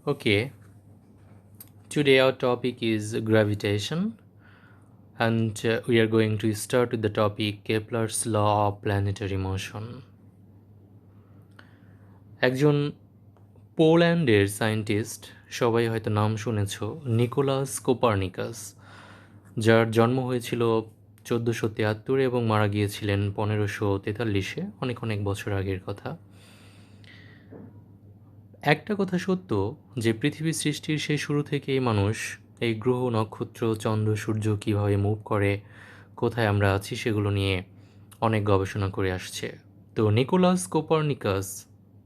Okay, today our topic is gravitation, and we are going to start with the topic Kepler's law of planetary motion. একজন পোল্যান্ডের scientist, সবাই হয়তো নাম শুনেছ, Nicolas Copernicus, যার জন্ম হয়েছিল 1473 এবং মারা গিয়েছিলেন 1543-এ, অনেক অনেক বছর আগের কথা। একটা কথা সত্য যে পৃথিবী সৃষ্টির সেই শুরু থেকেই মানুষ এই গ্রহ, নক্ষত্র, চন্দ্র, সূর্য কীভাবে মুভ করে, কোথায় আমরা আছি সেগুলো নিয়ে অনেক গবেষণা করে আসছে। তো নিকোলাস কোপার্নিকাস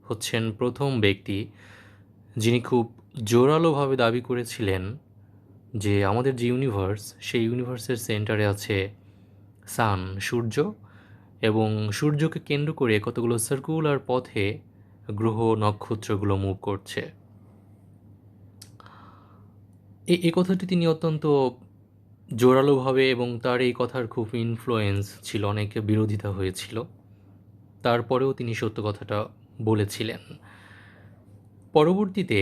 হচ্ছেন প্রথম ব্যক্তি যিনি খুব জোরালোভাবে দাবি করেছিলেন যে আমাদের যে ইউনিভার্স, সেই ইউনিভার্সের সেন্টারে আছে সান, সূর্য, এবং সূর্যকে কেন্দ্র করে কতগুলো সার্কুলার পথে গ্রহ, নক্ষত্রগুলো মুভ করছে। এই কথাটি তিনি অত্যন্ত জোরালোভাবে, এবং তার এই কথার খুব ইনফ্লুয়েন্স ছিল, অনেক বিরোধিতা হয়েছিল, তারপরেও তিনি সত্য কথাটা বলেছিলেন। পরবর্তীতে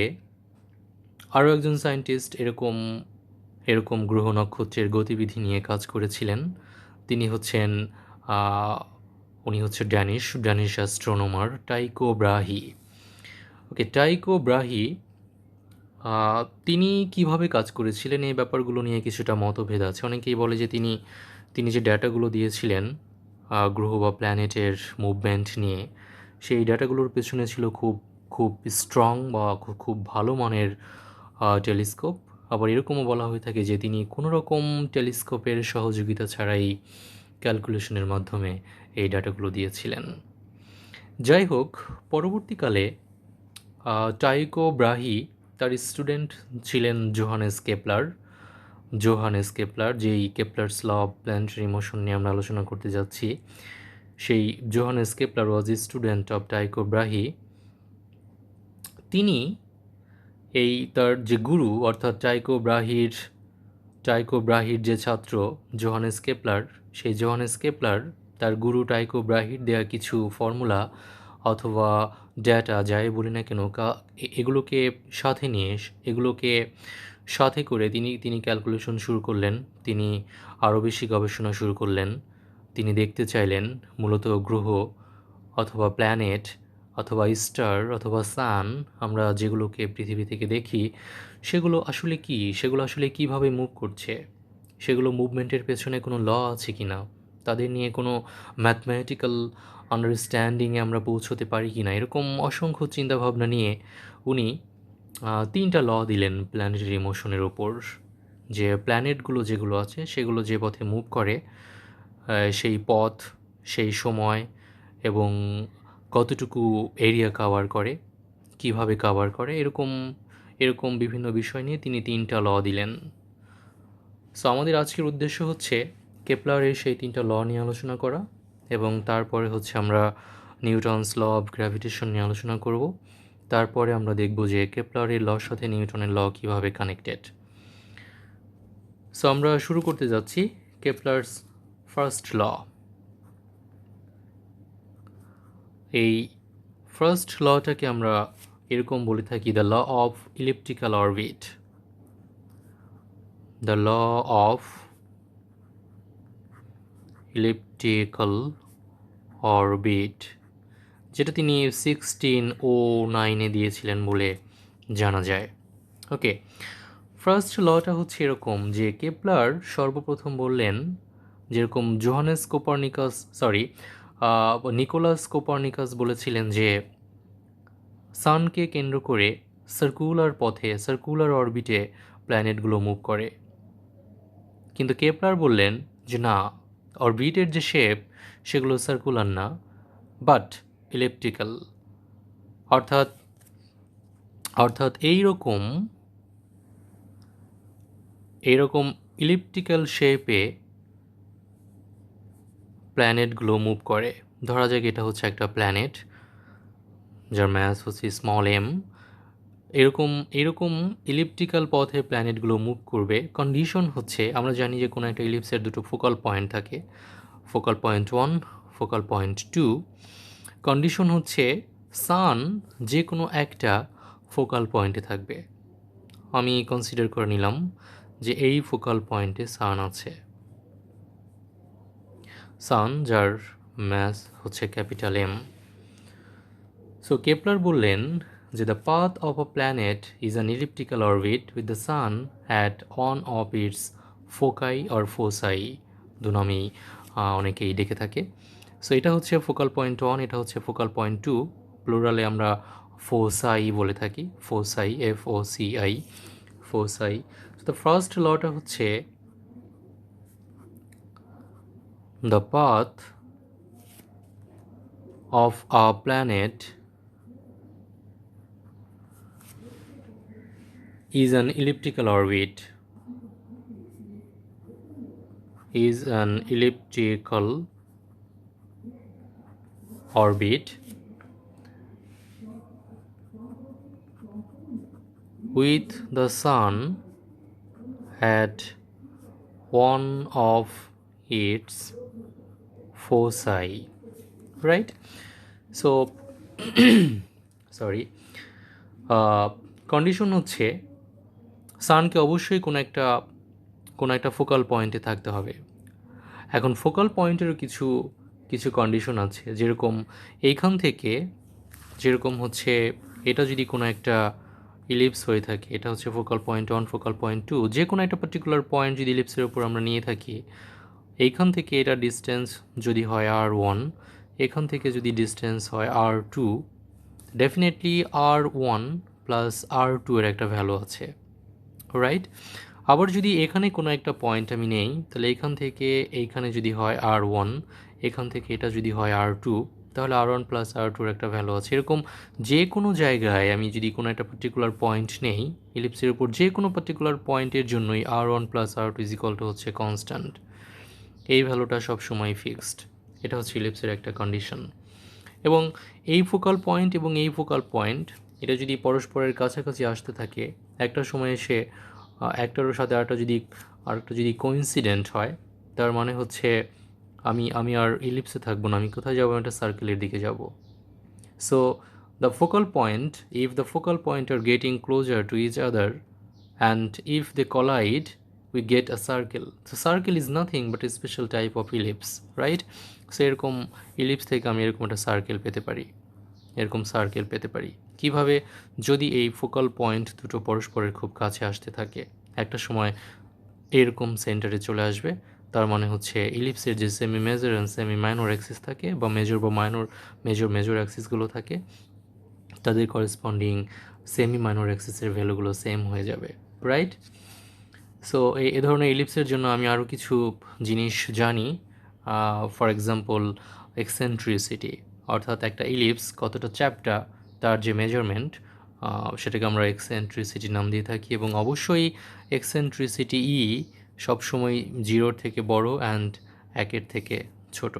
আরও একজন সায়েন্টিস্ট এরকম গ্রহ, নক্ষত্রের গতিবিধি নিয়ে কাজ করেছিলেন। উনি হচ্ছে ড্যানিশ অ্যাস্ট্রোনমার টাইকো ব্রাহি। ওকে, টাইকো ব্রাহি তিনি কিভাবে কাজ করেছিলেন এই ব্যাপারগুলো নিয়ে কিছুটা মতভেদ আছে। অনেকেই বলে যে তিনি যে ডেটাগুলো দিয়েছিলেন গ্রহ বা প্ল্যানেটের মুভমেন্ট নিয়ে, সেই ডেটাগুলোর পেছনে ছিল খুব খুব স্ট্রং বা খুব ভালো মানের টেলিস্কোপ। আবার এরকমও বলা হয়ে থাকে যে তিনি কোনো রকম টেলিস্কোপের সহযোগিতা ছাড়াই ক্যালকুলেশনের মাধ্যমে এই ডাটাগুলো দিয়েছিলেন। যাই হোক, পরবর্তীকালে টাইকো ব্রাহি তার স্টুডেন্ট ছিলেন জোহানেস কেপলার, যেই Kepler's law of planetary motion নিয়ে আমরা আলোচনা করতে যাচ্ছি। সেই Johannes Kepler was student of Tycho Brahe. তিনি তার যে গুরু, অর্থাৎ টাইকো ব্রাহির যে ছাত্র জোহানেস কেপলার, সেই জোহানেস কেপলার তার গুরু টাইকো ব্রাহির দেয়া কিছু ফর্মুলা অথবা ডেটা, যাই বলি না কেন, এগুলোকে সাথে করে তিনি ক্যালকুলেশন শুরু করলেন। তিনি আরও বেশি গবেষণা শুরু করলেন। তিনি দেখতে চাইলেন মূলত গ্রহ অথবা প্ল্যানেট অথবা স্টার অথবা সান, আমরা যেগুলোকে পৃথিবী থেকে দেখি, সেগুলো আসলে কীভাবে মুভ করছে, সেগুলো মুভমেন্টের পেছনে কোনো ল আছে কি না, তাদের নিয়ে কোনো ম্যাথমেটিক্যাল আন্ডারস্ট্যান্ডিংয়ে আমরা পৌঁছতে পারি কি না, এরকম অসংখ্য চিন্তাভাবনা নিয়ে উনি 3টা ল দিলেন প্ল্যানেটারি মোশনের ওপর। যে প্ল্যানেটগুলো যেগুলো আছে সেগুলো যে পথে মুভ করে, সেই পথ, সেই সময়, এবং কতটুকু এরিয়া কাভার করে, কিভাবে কাভার করে, এরকম বিভিন্ন বিষয় নিয়ে তিনি 3টা ল দিলেন। সো আমাদের আজকের উদ্দেশ্য হচ্ছে কেপলারের সেই 3টা ল নিয়ে আলোচনা করা, এবং তারপরে হচ্ছে আমরা নিউটনস ল অফ গ্র্যাভিটেশন নিয়ে আলোচনা করব। তারপরে আমরা দেখব যে কেপলারের লর সাথে নিউটনের ল কীভাবে কানেক্টেড। সো আমরা শুরু করতে যাচ্ছি কেপলার্স ফার্স্ট ল। এই ফার্স্ট লটাকে আমরা এরকম বলে থাকি the law of elliptical orbit. The law of elliptical orbit, যেটা তিনি 1609-এ দিয়েছিলেন বলে জানা যায়। ওকে, ফার্স্ট লটা হচ্ছে এরকম যে কেপলার সর্বপ্রথম বললেন, যেরকম নিকোলাস কোপার্নিকাস বলেছিলেন যে সানকে কেন্দ্র করে সার্কুলার অরবিটে প্ল্যানেটগুলো মুভ করে। কিন্তু কেপলার বললেন যে না, অরবিটের যে শেপ সেগুলো সার্কুলার না, বাট ইলিপ্টিক্যাল, অর্থাৎ এইরকম ইলিপ্টিক্যাল শেপে প্ল্যানেটগুলো মুভ করে। ধরা যাক এটা হচ্ছে একটা প্ল্যানেট যার ম্যাস হচ্ছে স্মল এম। এরকম ইলিপ্টিক্যাল পথে প্ল্যানেটগুলো মুভ করবে। কন্ডিশন হচ্ছে, আমরা জানি যে কোনো একটা ইলিপসের দুটো ফোকাল পয়েন্ট থাকে, focal point 1, focal point 2। Condition হচ্ছে সান যে কোনো একটা ফোকাল পয়েন্টে থাকবে। আমি কনসিডার করে নিলাম যে এই ফোকাল পয়েন্টে সান আছে, সান যার ম্যাস হচ্ছে ক্যাপিটাল এম। সো কেপলার বললেন যে the path of a planet is an elliptical orbit with the sun at one of its foci or foci, দু নামেই অনেকেই ডেকে থাকে। সো এটা হচ্ছে ফোকাল পয়েন্ট 1, এটা হচ্ছে ফোকাল পয়েন্ট 2, প্লুরালে আমরা ফোসাই বলে থাকি, ফোসাই, FOCI, ফোসাই। তো ফার্স্ট লটা হচ্ছে the path of a planet is an elliptical orbit, is an elliptical orbit with the sun at one of its foci, right? So sorry, condition হচ্ছে সানকে অবশ্যই কোনো একটা ফোকাল পয়েন্টে থাকতে হবে। এখন ফোকাল পয়েন্টেরও কিছু কিছু কন্ডিশন আছে, যেরকম এইখান থেকে, যেরকম হচ্ছে এটা যদি কোনো একটা ইলিপস হয়ে থাকে, এটা হচ্ছে ফোকাল পয়েন্ট 1, ফোকাল পয়েন্ট 2, যে কোনো একটা পার্টিকুলার পয়েন্ট যদি ইলিপসের উপর আমরা নিয়ে থাকি, এইখান থেকে এটা ডিস্টেন্স যদি হয় R1, এখান থেকে যদি ডিস্টেন্স হয় R2, definitely R1 plus R2 এর একটা ভ্যালু আছে, রাইট? আবার যদি এখানে কোনো একটা পয়েন্ট আমি নেই, তাহলে এখান থেকে এইখানে যদি হয় R1, এখান থেকে এটা যদি হয় R2, তাহলে R1 প্লাস R2 এর একটা ভ্যালু আছে। এরকম যে কোনো জায়গায় আমি যদি কোনো একটা পার্টিকুলার পয়েন্ট নেই, ইলিপসের উপর যে কোনো পার্টিকুলার পয়েন্টের জন্যই R1 plus R2 is equal to হচ্ছে কনস্ট্যান্ট, এই ভ্যালুটা সবসময় ফিক্সড। এটা হচ্ছে ইলিপসের একটা কন্ডিশন। এবং এই ফোকাল পয়েন্ট এবং এই ফোকাল পয়েন্ট এটা যদি পরস্পরের কাছাকাছি আসতে থাকে, একটা সময় এসে একটার সাথে আরেকটা যদি কোইন্সিডেন্ট হয়, তার মানে হচ্ছে আমি আর ইলিপসে থাকবো না, আমি কোথায় যাবো? একটা সার্কেলের দিকে যাব। So the focal point, if the focal point are getting closer to each other and if they collide, we get a circle. So circle is nothing but a special type of ellipse, right? So এরকম ellipse থেকে আমি এরকম একটা circle পেতে পারি, এরকম circle পেতে পারি। কিভাবে? যদি এই ফোকাল পয়েন্ট দুটো পরস্পরের খুব কাছে আসতে থাকে, একটা সময় এরকম সেন্টারে চলে আসবে, তার মানে হচ্ছে ইলিপসের যে semi major and semi minor Axis থাকে, বা মেজর বা মাইনর, মেজর অ্যাক্সিসগুলো থাকে, তাদের করেসপন্ডিং সেমি মাইনর অ্যাক্সিসের ভ্যালুগুলো সেম হয়ে যাবে, রাইট? সো এ ধরনের ইলিপসের জন্য আমি আরও কিছু জিনিস জানি। ফর এক্সাম্পল এক্সেন্ট্রিসিটি, অর্থাৎ একটা ইলিপস কতটা চ্যাপ্টা, তার যে মেজারমেন্ট, সেটাকে আমরা এক্সেন্ট্রিসিটি নাম দিয়ে থাকি। এবং অবশ্যই এক্সেন্ট্রিসিটি সবসময় 0-র থেকে বড় অ্যান্ড 1-এর থেকে ছোট।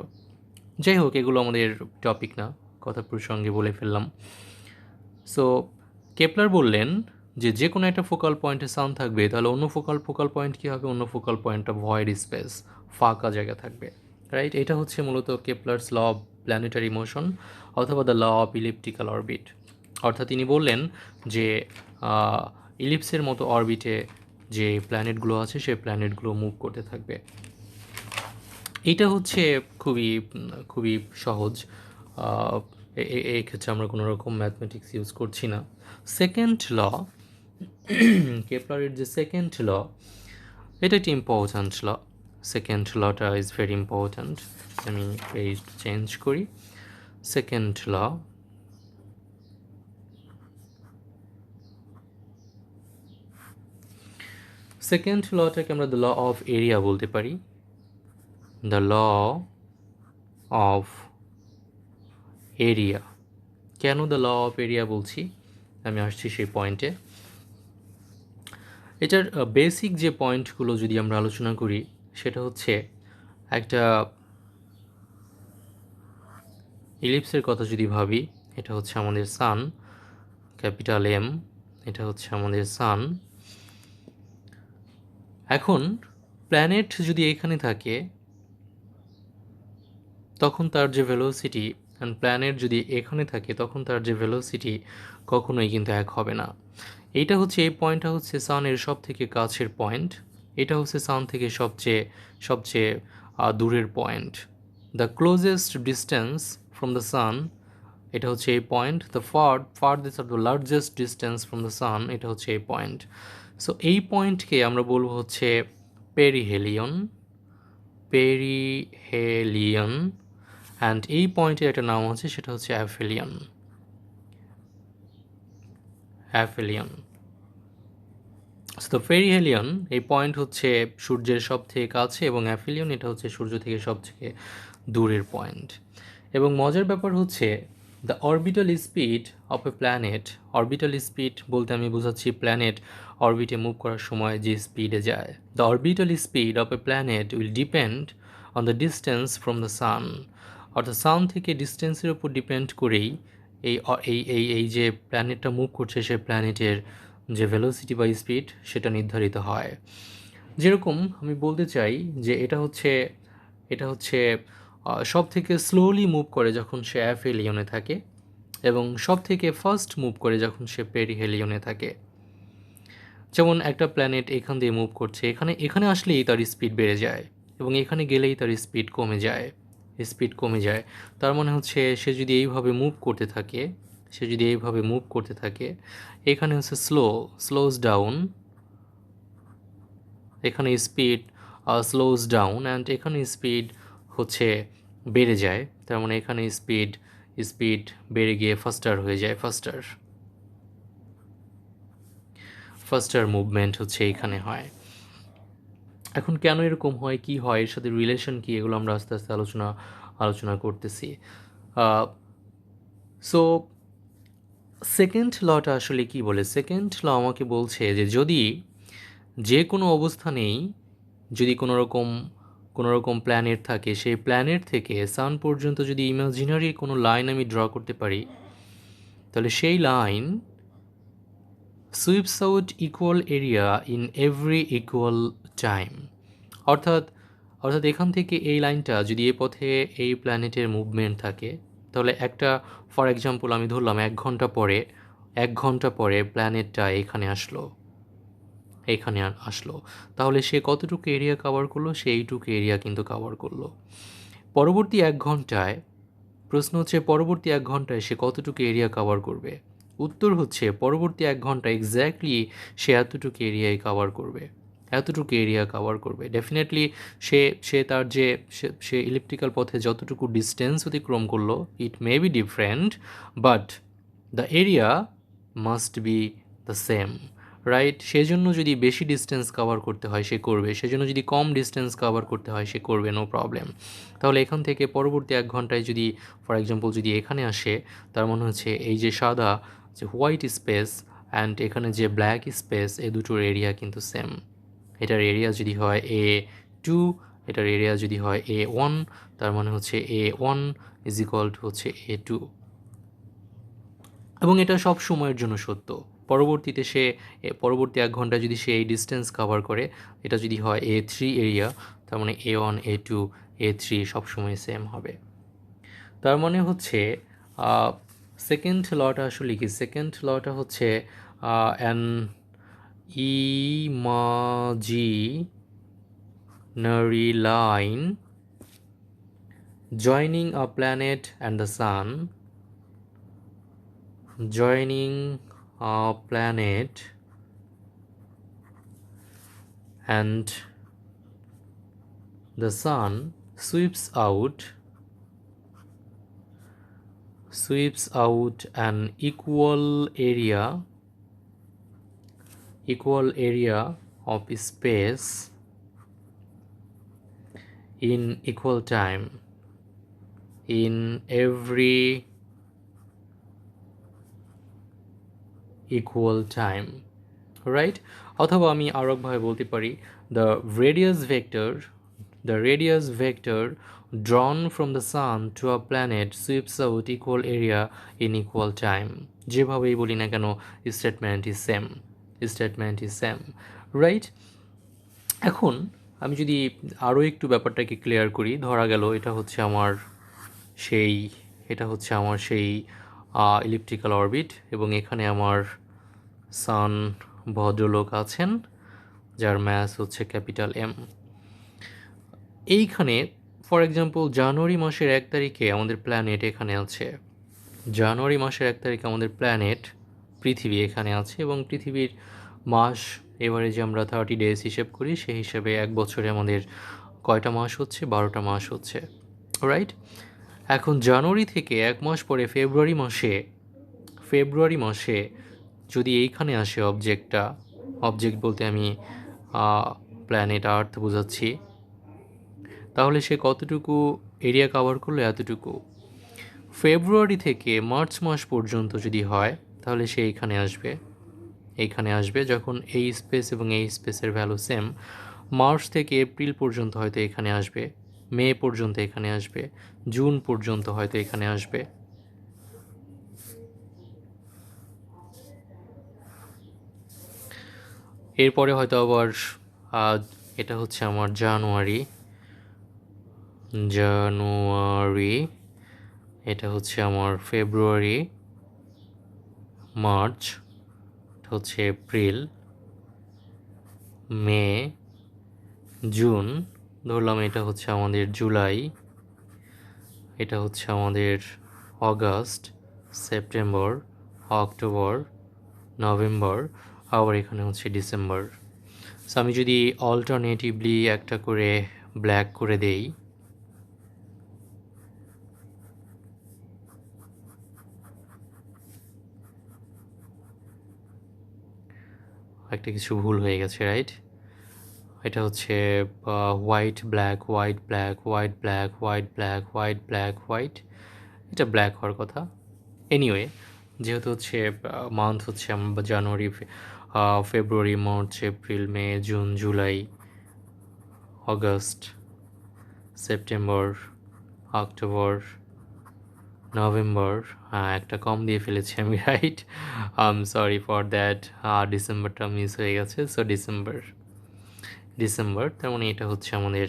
যাই হোক, এগুলো আমাদের টপিক না, কথা প্রসঙ্গে বলে ফেললাম। সো কেপলার বললেন যে কোনো একটা ফোকাল পয়েন্টে সান থাকবে, তাহলে অন্য ফোকাল পয়েন্ট কী হবে? অন্য ফোকাল পয়েন্টটা ভয়েড স্পেস, ফাঁকা জায়গা থাকবে, রাইট? এটা হচ্ছে মূলত Kepler's law of planetary motion অথবা the law of elliptical orbit. অর্থাৎ তিনি বললেন যে ইলিপসের মতো অরবিটে যে প্ল্যানেটগুলো আছে, সেই প্ল্যানেটগুলো মুভ করতে থাকবে। এইটা হচ্ছে খুবই খুবই সহজ। এই ক্ষেত্রে আমরা কোনো রকম ম্যাথমেটিক্স ইউজ করছি না। সেকেন্ড ল, কেপলারের যে সেকেন্ড ল, এটা একটি ইম্পর্ট্যান্ট ল। সেকেন্ড লটা ইজ ভেরি ইম্পর্ট্যান্ট। আমি পেজ চেঞ্জ করি। সেকেন্ড ল, সেকেন্ড লটাকে আমরা দ্য ল অফ এরিয়া বলতে পারি। The law of area. কেন দ্য ল অফ এরিয়া বলছি, আমি আসছি সেই পয়েন্টে। এটার বেসিক যে পয়েন্টগুলো যদি আমরা আলোচনা করি, সেটা হচ্ছে একটা ইলিপসের কথা যদি ভাবি, এটা হচ্ছে আমাদের সান, ক্যাপিটাল এম, এটা হচ্ছে আমাদের সান। এখন প্ল্যানেট যদি এখানে থাকে, তখন তার যে ভেলোসিটি অ্যান্ড প্ল্যানেট যদি এখানে থাকে তখন তার যে ভেলোসিটি কখনোই কিন্তু এক হবে না। এইটা হচ্ছে, এই পয়েন্টটা হচ্ছে সানের সব থেকে কাছের পয়েন্ট, এটা হচ্ছে সান থেকে সবচেয়ে সবচেয়ে দূরের point. The closest distance from the sun, এটা হচ্ছে এই point. The farthest or the largest distance from the sun, এটা হচ্ছে এই পয়েন্ট। সো এই পয়েন্টকে আমরা বলবো হচ্ছে পেরিহেলিয়ন, পেরিহেলিয়ন। অ্যান্ড এই পয়েন্টের একটা নাম হচ্ছে, সেটা হচ্ছে অ্যাফেলিয়ন, অ্যাফেলিয়ন। তো পেরিহেলিয়ন এই পয়েন্ট হচ্ছে সূর্যের সব থেকে কাছে, এবং অ্যাফেলিয়ন এটা হচ্ছে সূর্য থেকে সবথেকে দূরের পয়েন্ট। এবং মজার ব্যাপার হচ্ছে the orbital speed of A planet, orbital speed বলতে আমি বোঝাচ্ছি প্ল্যানেট অরবিটে মুভ করার সময় যে স্পিডে যায়। The orbital speed of A planet will depend on the distance from the সান, অর্থাৎ সান থেকে ডিস্টেন্সের উপর ডিপেন্ড করেই এই এই এই এই যে প্ল্যানেটটা মুভ করছে সে প্ল্যানেটের যে ভেলোসিটি বা স্পিড সেটা নির্ধারিত হয়। যেরকম আমি বলতে চাই যে এটা হচ্ছে সব থেকে স্লোলি মুভ করে যখন সে অ্যাফেলিয়নে থাকে, এবং সব থেকে ফার্স্ট মুভ করে যখন সে পেরিহেলিয়নে থাকে। যেমন একটা প্ল্যানেট এখান দিয়ে মুভ করছে, এখানে এখানে আসলেই তার স্পিড বেড়ে যায়, এবং এখানে গেলেই তার স্পিড কমে যায়, স্পিড কমে যায়। তার মানে হচ্ছে সে যদি এইভাবে মুভ করতে থাকে, সে যদি এইভাবে মুভ করতে থাকে, এখানে হচ্ছে স্লোজ ডাউন, এখানে স্পিড স্লোজ ডাউন, অ্যান্ড এখানে স্পিড হচ্ছে বেড়ে যায়। তার মানে এখানে স্পিড স্পিড বেড়ে গিয়ে ফাস্টার হয়ে যায়, ফাস্টার মুভমেন্ট হচ্ছে এইখানে হয়। এখন কেন এরকম হয়, কি হয়, এর সাথে রিলেশন কি, এগুলো আমরা আস্তে আস্তে আলোচনা করতেছি। সো সেকেন্ড লটা আসলে কি বলে? সেকেন্ড ল আমাকে বলছে যে যদি যে কোনো অবস্থানেই যদি কোনো রকম প্ল্যানেট থাকে, সেই প্ল্যানেট থেকে সান পর্যন্ত যদি ইমাজিনারি কোনো লাইন আমি ড্র করতে পারি, তাহলে সেই line sweeps out equal area in every equal time. অর্থাৎ অর্থাৎ এখান থেকে এই লাইনটা যদি এই পথে এই প্ল্যানেটের মুভমেন্ট থাকে, তাহলে একটা, ফর এক্সাম্পল আমি ধরলাম 1 ঘন্টা পরে প্ল্যানেটটা এখানে আসলো, তাহলে সে কতটুকু এরিয়া কভার করলো? সে এইটুকু এরিয়া কিন্তু কভার করলো। পরবর্তী 1 ঘন্টায়, প্রশ্ন হচ্ছে পরবর্তী 1 ঘন্টায় সে কতটুকু এরিয়া কভার করবে? উত্তর হচ্ছে পরবর্তী 1 ঘন্টায় এক্স্যাক্টলি সে এতটুকু এরিয়াই কভার করবে, এতটুকু এরিয়া কভার করবে। ডেফিনেটলি সে তার যে সে ইলিপ্টিক্যাল পথে যতটুকু ডিস্টেন্স অতিক্রম করলো, it may be different, but the area must be the same, right? সেজন্য যদি বেশি ডিস্টেন্স কভার করতে হয় সে করবে, সেজন্য যদি কম ডিস্টেন্স কভার করতে হয় সে করবে, নো প্রবলেম। তাহলে এখান থেকে পরবর্তী 1 ঘন্টায় যদি ফর এক্সাম্পল যদি এখানে আসে, তার মনে হচ্ছে এই যে সাদা যে হোয়াইট স্পেস অ্যান্ড এখানে যে ব্ল্যাক স্পেস, এই দুটোর এরিয়া কিন্তু সেম। এটার এরিয়া যদি হয় A2, এটার এরিয়া যদি হয় A1, তার মানে হচ্ছে A1 ইজ ইকুয়াল টু হচ্ছে A2। এবং এটা সব সময়ের জন্য সত্য। পরবর্তীতে পরবর্তী 1 ঘন্টায় যদি সে এই ডিস্টেন্স কভার করে, এটা যদি হয় A3 এরিয়া, তার মানে A1 A2 A3 সবসময় সেম হবে। তার মানে হচ্ছে সেকেন্ড লটা আসলে কি? সেকেন্ড লটা হচ্ছে an imaginary line joining a planet and the sun, joining a planet and the sun sweeps out an equal area of space in equal time in every equal time, right? অথবা আমি আরও একভাবে বলতে পারি, the radius vector drawn from the sun to a planet sweeps out equal area in equal time. যেভাবেই বলি না কেন, স্টেটমেন্ট ইজ সেম, রাইট? এখন আমি যদি আরও একটু ব্যাপারটাকে ক্লিয়ার করি, ধরা গেল এটা হচ্ছে আমার সেই এটা হচ্ছে আমার সেই ইলিপ্টিক্যাল অরবিট, এবং এখানে আমার সান ভদ্রলোক আছেন যার ম্যাস হচ্ছে ক্যাপিটাল এম। এইখানে ফর এক্সাম্পল জানুয়ারি মাসের 1 তারিখে আমাদের প্ল্যানেট এখানে আছে, জানুয়ারি মাসের 1 তারিখে আমাদের প্ল্যানেট পৃথিবী এখানে আছে, এবং পৃথিবীর মাস এবারে যে আমরা 30 ডেজ হিসেব করি সেই হিসেবে এক বছরে আমাদের কয়টা মাস হচ্ছে, 12টা মাস হচ্ছে, রাইট? এখন জানুয়ারি থেকে এক মাস পরে ফেব্রুয়ারি মাসে যদি এইখানে আসে অবজেক্টটা, অবজেক্ট বলতে আমি প্ল্যানেট আর্থ বোঝাচ্ছি, তাহলে সে কতটুকু এরিয়া কভার করলো? এতটুকু। ফেব্রুয়ারি থেকে মার্চ মাস পর্যন্ত যদি হয় তাহলে সে এইখানে আসবে যখন এই স্পেস এবং এই স্পেসের ভ্যালু সেম। মার্চ থেকে এপ্রিল পর্যন্ত হয়তো এখানে আসবে, মে পর্যন্ত এখানে আসবে, জুন পর্যন্ত হয়তো এখানে আসবে। এরপরে হয়তো আবার এটা হচ্ছে আমার জানুয়ারি, এটা হচ্ছে আমার ফেব্রুয়ারি, মার্চ, এটা হচ্ছে এপ্রিল, মে, জুন, ধরলাম এটা হচ্ছে আমাদের জুলাই, এটা হচ্ছে আমাদের অগাস্ট, সেপ্টেম্বর, অক্টোবর, নভেম্বর, আবার এখানে হচ্ছে ডিসেম্বর। সো আমি যদি অল্টারনেটিভলি একটা করে ব্ল্যাক করে দেই, একটা কিছু ভুল হয়ে গেছে, রাইট? এটা হচ্ছে white black, white black, white black, white black, white black, white, এটা ব্ল্যাক হওয়ার কথা। এনিওয়ে, যেহেতু হচ্ছে মান্থ হচ্ছে আমরা January, February, March, April, May, June, July, August, September, October, November, একটা কম দিয়ে ফেলেছি আমি, রাইট? সরি ফর দ্যাট, ডিসেম্বরটা মিস হয়ে গেছে। সো ডিসেম্বর, তার মানে এটা হচ্ছে আমাদের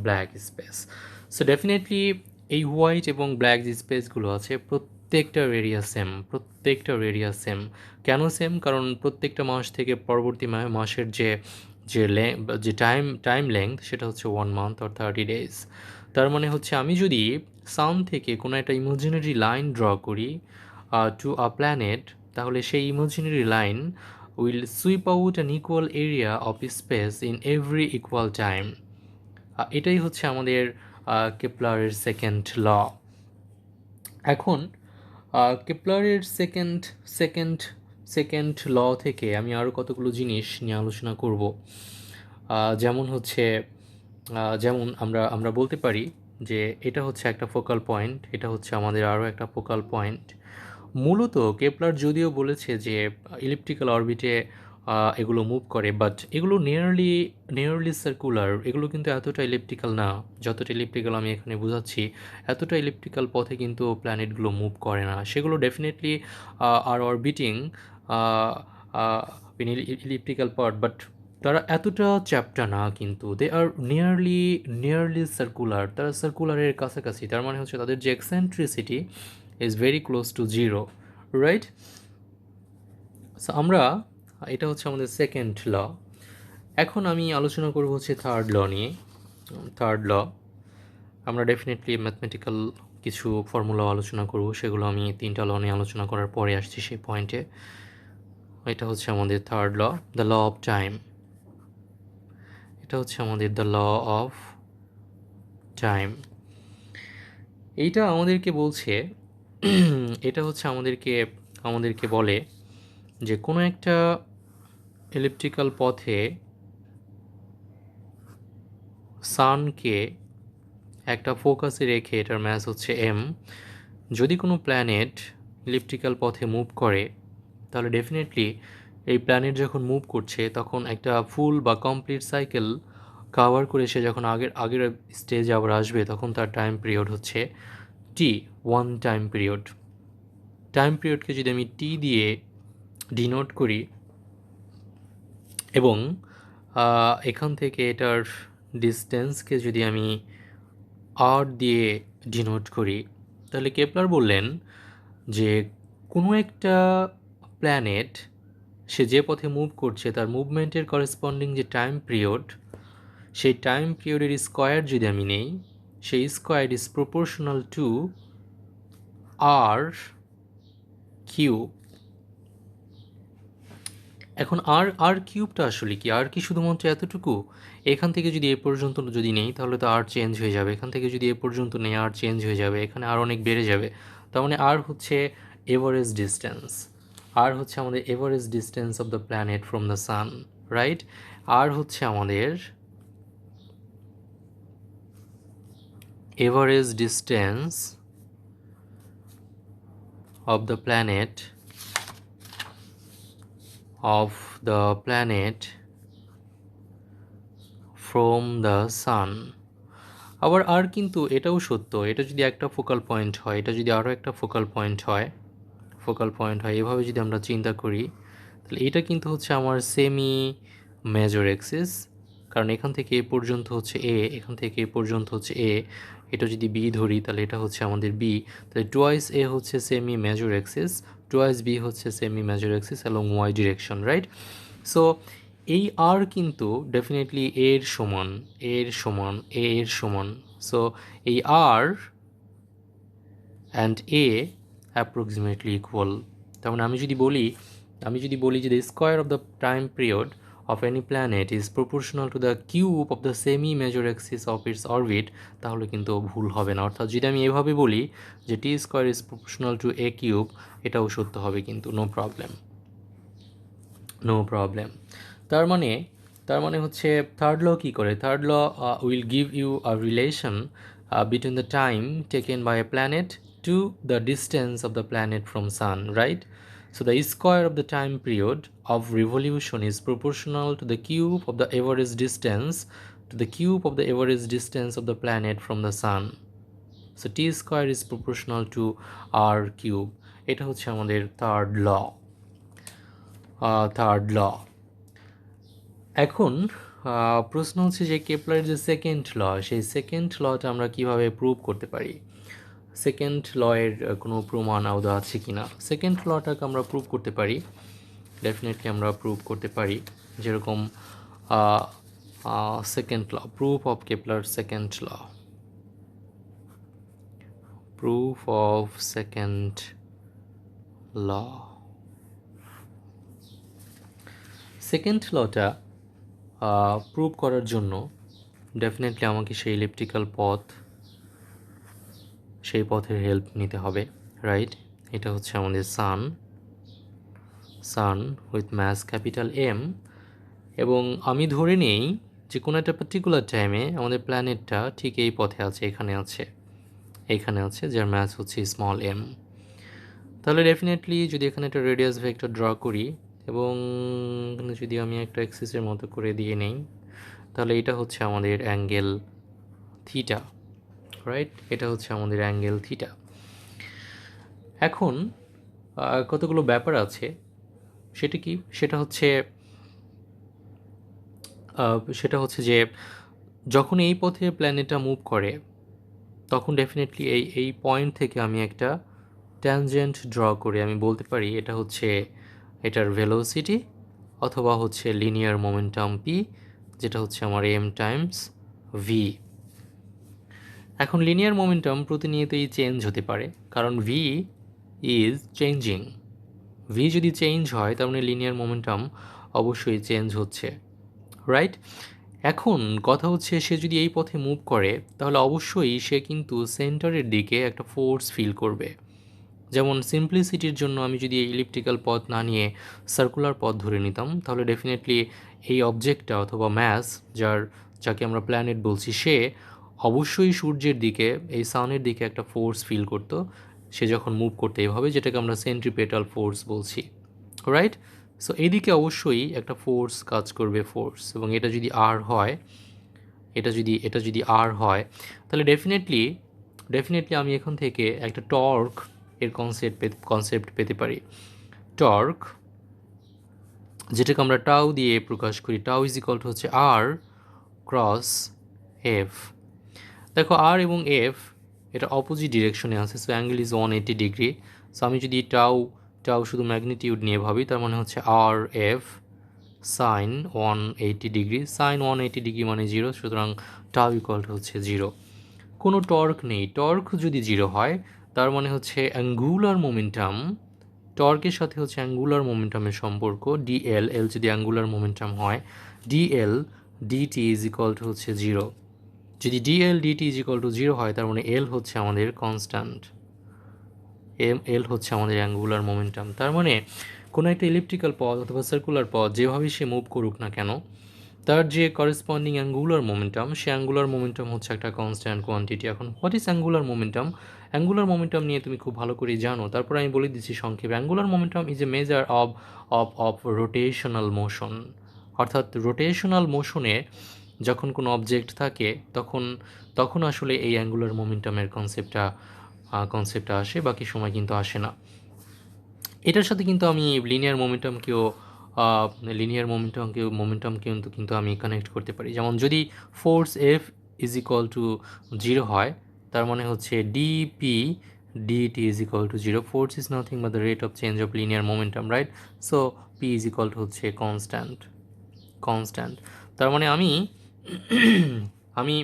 ব্ল্যাক স্পেস। সো ডেফিনেটলি এই হোয়াইট এবং ব্ল্যাক যে স্পেসগুলো আছে প্রত্যেকটার এরিয়া সেম। কেন সেম? কারণ প্রত্যেকটা মাস থেকে পরবর্তী মাসের যে যে যে টাইম লেংথ সেটা হচ্ছে 1 মান্থ অর 30 ডেজ। তার মানে হচ্ছে আমি যদি সান থেকে কোনো একটা ইমাজিনারি লাইন ড্র করি টু আ প্ল্যানেট, তাহলে সেই imaginary line will sweep out an equal area of speech in every equal time. এটাই হচ্ছে আমাদের কেপলারের সেকেন্ড ল। এখন কেপলারের সেকেন্ড সেকেন্ড ল থেকে আমি আরও কতগুলো জিনিস নিয়ে আলোচনা করব। যেমন হচ্ছে যেমন আমরা বলতে পারি যে এটা হচ্ছে একটা ফোকাল পয়েন্ট, এটা হচ্ছে আমাদের আরও একটা ফোকাল পয়েন্ট। মূলত কেপলার যদিও বলেছে যে ইলিপ্টিক্যাল অরবিটে এগুলো মুভ করে, বাট এগুলো নিয়ারলি সার্কুলার, এগুলো কিন্তু এতটা ইলিপ্টিক্যাল না। যতটা ইলিপ্টিক্যাল আমি এখানে বোঝাচ্ছি, এতটা ইলিপ্টিক্যাল পথে কিন্তু প্ল্যানেটগুলো মুভ করে না। সেগুলো definitely are orbiting in elliptical path, but তারা এতটা চ্যাপ্টা না, কিন্তু দে আর নিয়ারলি সার্কুলার, তারা সার্কুলারের কাছাকাছি। তার মানে হচ্ছে তাদের যে eccentricity is very close two zero, right? So এটা হচ্ছে আমাদের সেকেন্ড ল। এখন আমি আলোচনা করব হচ্ছে থার্ড ল নিয়ে। থার্ড ল আমরা ডেফিনেটলি ম্যাথমেটিক্যাল কিছু ফর্মুলা আলোচনা করব, সেগুলো আমি 3টা ল নিয়ে আলোচনা করার পরে আসছি সেই পয়েন্টে। এটা হচ্ছে আমাদের third law, the law of time. এটা হচ্ছে আমাদের দ্য ল অফ টাইম। এইটা আমাদেরকে বলছে এটা হচ্ছে আমাদেরকে বলে যে কোনো একটা এলিপ্টিক্যাল পথে সানকে একটা ফোকাসে রেখে, এটার ম্যাস হচ্ছে এম, যদি কোনো প্ল্যানেট ইলিপ্টিক্যাল পথে মুভ করে, তাহলে ডেফিনেটলি এই প্ল্যানেট যখন মুভ করছে তখন একটা ফুল বা কমপ্লিট সাইকেল কাভার করে সে যখন আগের স্টেজে আবার আসবে, তখন তার টাইম পিরিয়ড হচ্ছে টি, 1 টাইম পিরিয়ডকে যদি আমি টি দিয়ে ডিনোট করি এবং এখান থেকে এটার ডিস্টেন্সকে যদি আমি আর দিয়ে ডিনোট করি, তাহলে কেপলার বললেন যে কোনো একটা প্ল্যানেট সে যে পথে মুভ করছে তার মুভমেন্টের করেসপন্ডিং যে টাইম পিরিয়ড, সেই টাইম পিরিয়ডের স্কোয়ার যদি আমি নেই, সেই square is proportional to R cube. এখন আর কিউবটা আসলে কি? আর কি শুধুমাত্র এতটুকু? এখান থেকে যদি এ পর্যন্ত যদি নেই তাহলে তো আর চেঞ্জ হয়ে যাবে, এখান থেকে যদি এ পর্যন্ত নেই আর চেঞ্জ হয়ে যাবে, এখানে আর অনেক বেড়ে যাবে। তার মানে আর হচ্ছে এভারেজ ডিস্টেন্স, আর হচ্ছে আমাদের average distance of the planet from the sun, right? আর হচ্ছে আমাদের average distance of the planet from the sun। আবার আর কিন্তু এটাও সত্য, এটা যদি একটা ফোকাল পয়েন্ট হয়, এটা যদি আরও একটা ফোকাল পয়েন্ট হয়, এভাবে যদি আমরা চিন্তা করি, তাহলে এটা কিন্তু হচ্ছে আমার সেমি মেজর এক্সিস, কারণ এখান থেকে এ পর্যন্ত হচ্ছে এ, এখান থেকে এ পর্যন্ত হচ্ছে এ, এটা যদি বি ধরি তাহলে এটা হচ্ছে আমাদের বি, তাহলে টুয়াইস এ হচ্ছে semi major axis, twice b হচ্ছে semi major axis along y direction, right? So এই আর কিন্তু ডেফিনেটলি এর সমান, এর সমান। সো এই আর অ্যান্ড এ অ্যাপ্রক্সিমেটলি ইকুয়াল। তার মানে আমি যদি বলি যে the square of the time period of any planet is proportional to the cube of the semi major axis of its orbit, তাহলে কিন্তু ভুল হবে না। অর্থাৎ যদি আমি এভাবে বলি যে T square is proportional to a cube, এটাও সত্য হবে কিন্তু, নো প্রবলেম। তার মানে হচ্ছে থার্ড ল কী করে? Third law will give you a relation between the time taken by a planet to the distance of the planet from sun, right? So the square of the time period of revolution is proportional to the cube of the average distance of the planet from the sun. So t square is proportional to r cube. এটা হচ্ছে আমাদের third ল। এখন প্রশ্ন হচ্ছে যে কেপলারের যে second law, সেই second লটা আমরা কিভাবে প্রুভ করতে পারি? সেকেন্ড লয়ের কোনো প্রমাণ আদৌ আছে কি না? সেকেন্ড লটাকে আমরা প্রুভ করতে পারি, ডেফিনেটলি আমরা প্রুভ করতে পারি। যেরকম second law, proof of Kepler second law, second লটা প্রুভ করার জন্য ডেফিনেটলি আমাকে সেই ইলিপ্টিক্যাল পথ, সেই পথের হেল্প নিতে হবে, রাইট? এটা হচ্ছে আমাদের সান উইথ ম্যাস ক্যাপিটাল এম, এবং আমি ধরে নেই যে কোনো একটা পার্টিকুলার টাইমে আমাদের প্ল্যানেটটা ঠিক এই পথে আছে, এখানে আছে, যার ম্যাস হচ্ছে স্মল এম। তাহলে ডেফিনেটলি যদি এখানে একটা রেডিয়াস ভেক্টর ড্র করি এবং এখানে যদি আমি একটা অ্যাক্সিসের মতো করে দিয়ে নেই, তাহলে এটা হচ্ছে আমাদের অ্যাঙ্গেল থিটা, রাইট? এটা হচ্ছে আমাদের অ্যাঙ্গেল থিটা। এখন কতগুলো ব্যাপার আছে, সেটা কি? সেটা হচ্ছে যে যখন এই পথে প্ল্যানেটটা মুভ করে তখন ডেফিনেটলি এই পয়েন্ট থেকে আমি একটা ট্যানজেন্ট ড্র করে আমি বলতে পারি এটা হচ্ছে এটার ভেলোসিটি, অথবা হচ্ছে লিনিয়ার মোমেন্টাম পি, যেটা হচ্ছে আমার এম টাইমস ভি। এখন লিনিয়ার মোমেন্টাম প্রতিনিয়তই চেঞ্জ হতে পারে, কারণ ভি ইজ চেঞ্জিং। ভি যদি চেঞ্জ হয় তার মানে লিনিয়ার মোমেন্টাম অবশ্যই চেঞ্জ হচ্ছে, রাইট? এখন কথা হচ্ছে সে যদি এই পথে মুভ করে তাহলে অবশ্যই সে কিন্তু সেন্টারের দিকে একটা ফোর্স ফিল করবে। যেমন সিম্পলিসিটির জন্য আমি যদি এই ইলিপ্টিক্যাল পথ না নিয়ে সার্কুলার পথ ধরে নিতাম, তাহলে ডেফিনেটলি এই অবজেক্টটা অথবা ম্যাস যাকে আমরা প্ল্যানেট বলছি, সে অবশ্যই সূর্যের দিকে, এই সানের দিকে একটা ফোর্স ফিল করতো সে যখন মুভ করতে এভাবে, যেটাকে আমরা সেন্ট্রিপেটাল ফোর্স বলছি, রাইট? সো এইদিকে অবশ্যই একটা ফোর্স কাজ করবে, এবং এটা যদি আর হয়, তাহলে ডেফিনেটলি আমি এখান থেকে একটা টর্ক এর কনসেপ্ট পেতে পারি। টর্ক, যেটাকে আমরা টাউ দিয়ে প্রকাশ করি, টাউ ইজ ইকুয়াল টু হচ্ছে আর ক্রস এফ। দেখো আর এবং এফ এটা অপোজিট ডিরেকশনে আছে, so angle is 180 degree. So আমি যদি টাউ টাউ শুধু ম্যাগনিটিউড নিয়ে ভাবি, তার মানে হচ্ছে r F sine 180 degree, sine 180 degree মানে 0, সুতরাং টাউ ইকুয়াল টু হচ্ছে 0। কোনো টর্ক নেই, টর্ক যদি 0 হয় তার মানে হচ্ছে অ্যাঙ্গুলার মোমেন্টাম, টর্কের সাথে হচ্ছে অ্যাঙ্গুলার মোমেন্টামের সম্পর্ক ডিএল, এল যদি অ্যাঙ্গুলার মোমেন্টাম হয়, DL DT is equal to হচ্ছে 0। যদি DL DT is equal to 0 হয় তার মানে এল হচ্ছে আমাদের কনস্ট্যান্ট, এল হচ্ছে আমাদের অ্যাঙ্গুলার মোমেন্টাম। তার মানে কোনো একটা ইলিপ্টিক্যাল পথ অথবা সার্কুলার পথ যেভাবেই সে মুভ করুক না কেন, তার যে করেসপন্ডিং অ্যাঙ্গুলার মোমেন্টাম, সে অ্যাঙ্গুলার মোমেন্টাম হচ্ছে একটা কনস্ট্যান্ট কোয়ান্টিটি। এখন what is angular momentum? Angular momentum নিয়ে তুমি খুব ভালো করে জানো, তারপর আমি বলে দিচ্ছি সংক্ষেপে। Angular momentum is A measure of rotational motion, অর্থাৎ রোটেশনাল মোশনে যখন কোনো অবজেক্ট থাকে তখন তখন আসলে এই অ্যাঙ্গুলার মোমেন্টামের কনসেপ্টটা আসে, বাকি সময় কিন্তু আসে না। এটার সাথে কিন্তু আমি লিনিয়ার মোমেন্টাম কিন্তু আমি কানেক্ট করতে পারি। যেমন যদি force F is equal to 0 হয়, তার মানে হচ্ছে DP DT is equal to 0। Force is nothing but the rate of change of linear momentum, right? So P is equal to হচ্ছে কনস্ট্যান্ট। তার মানে আমি আমি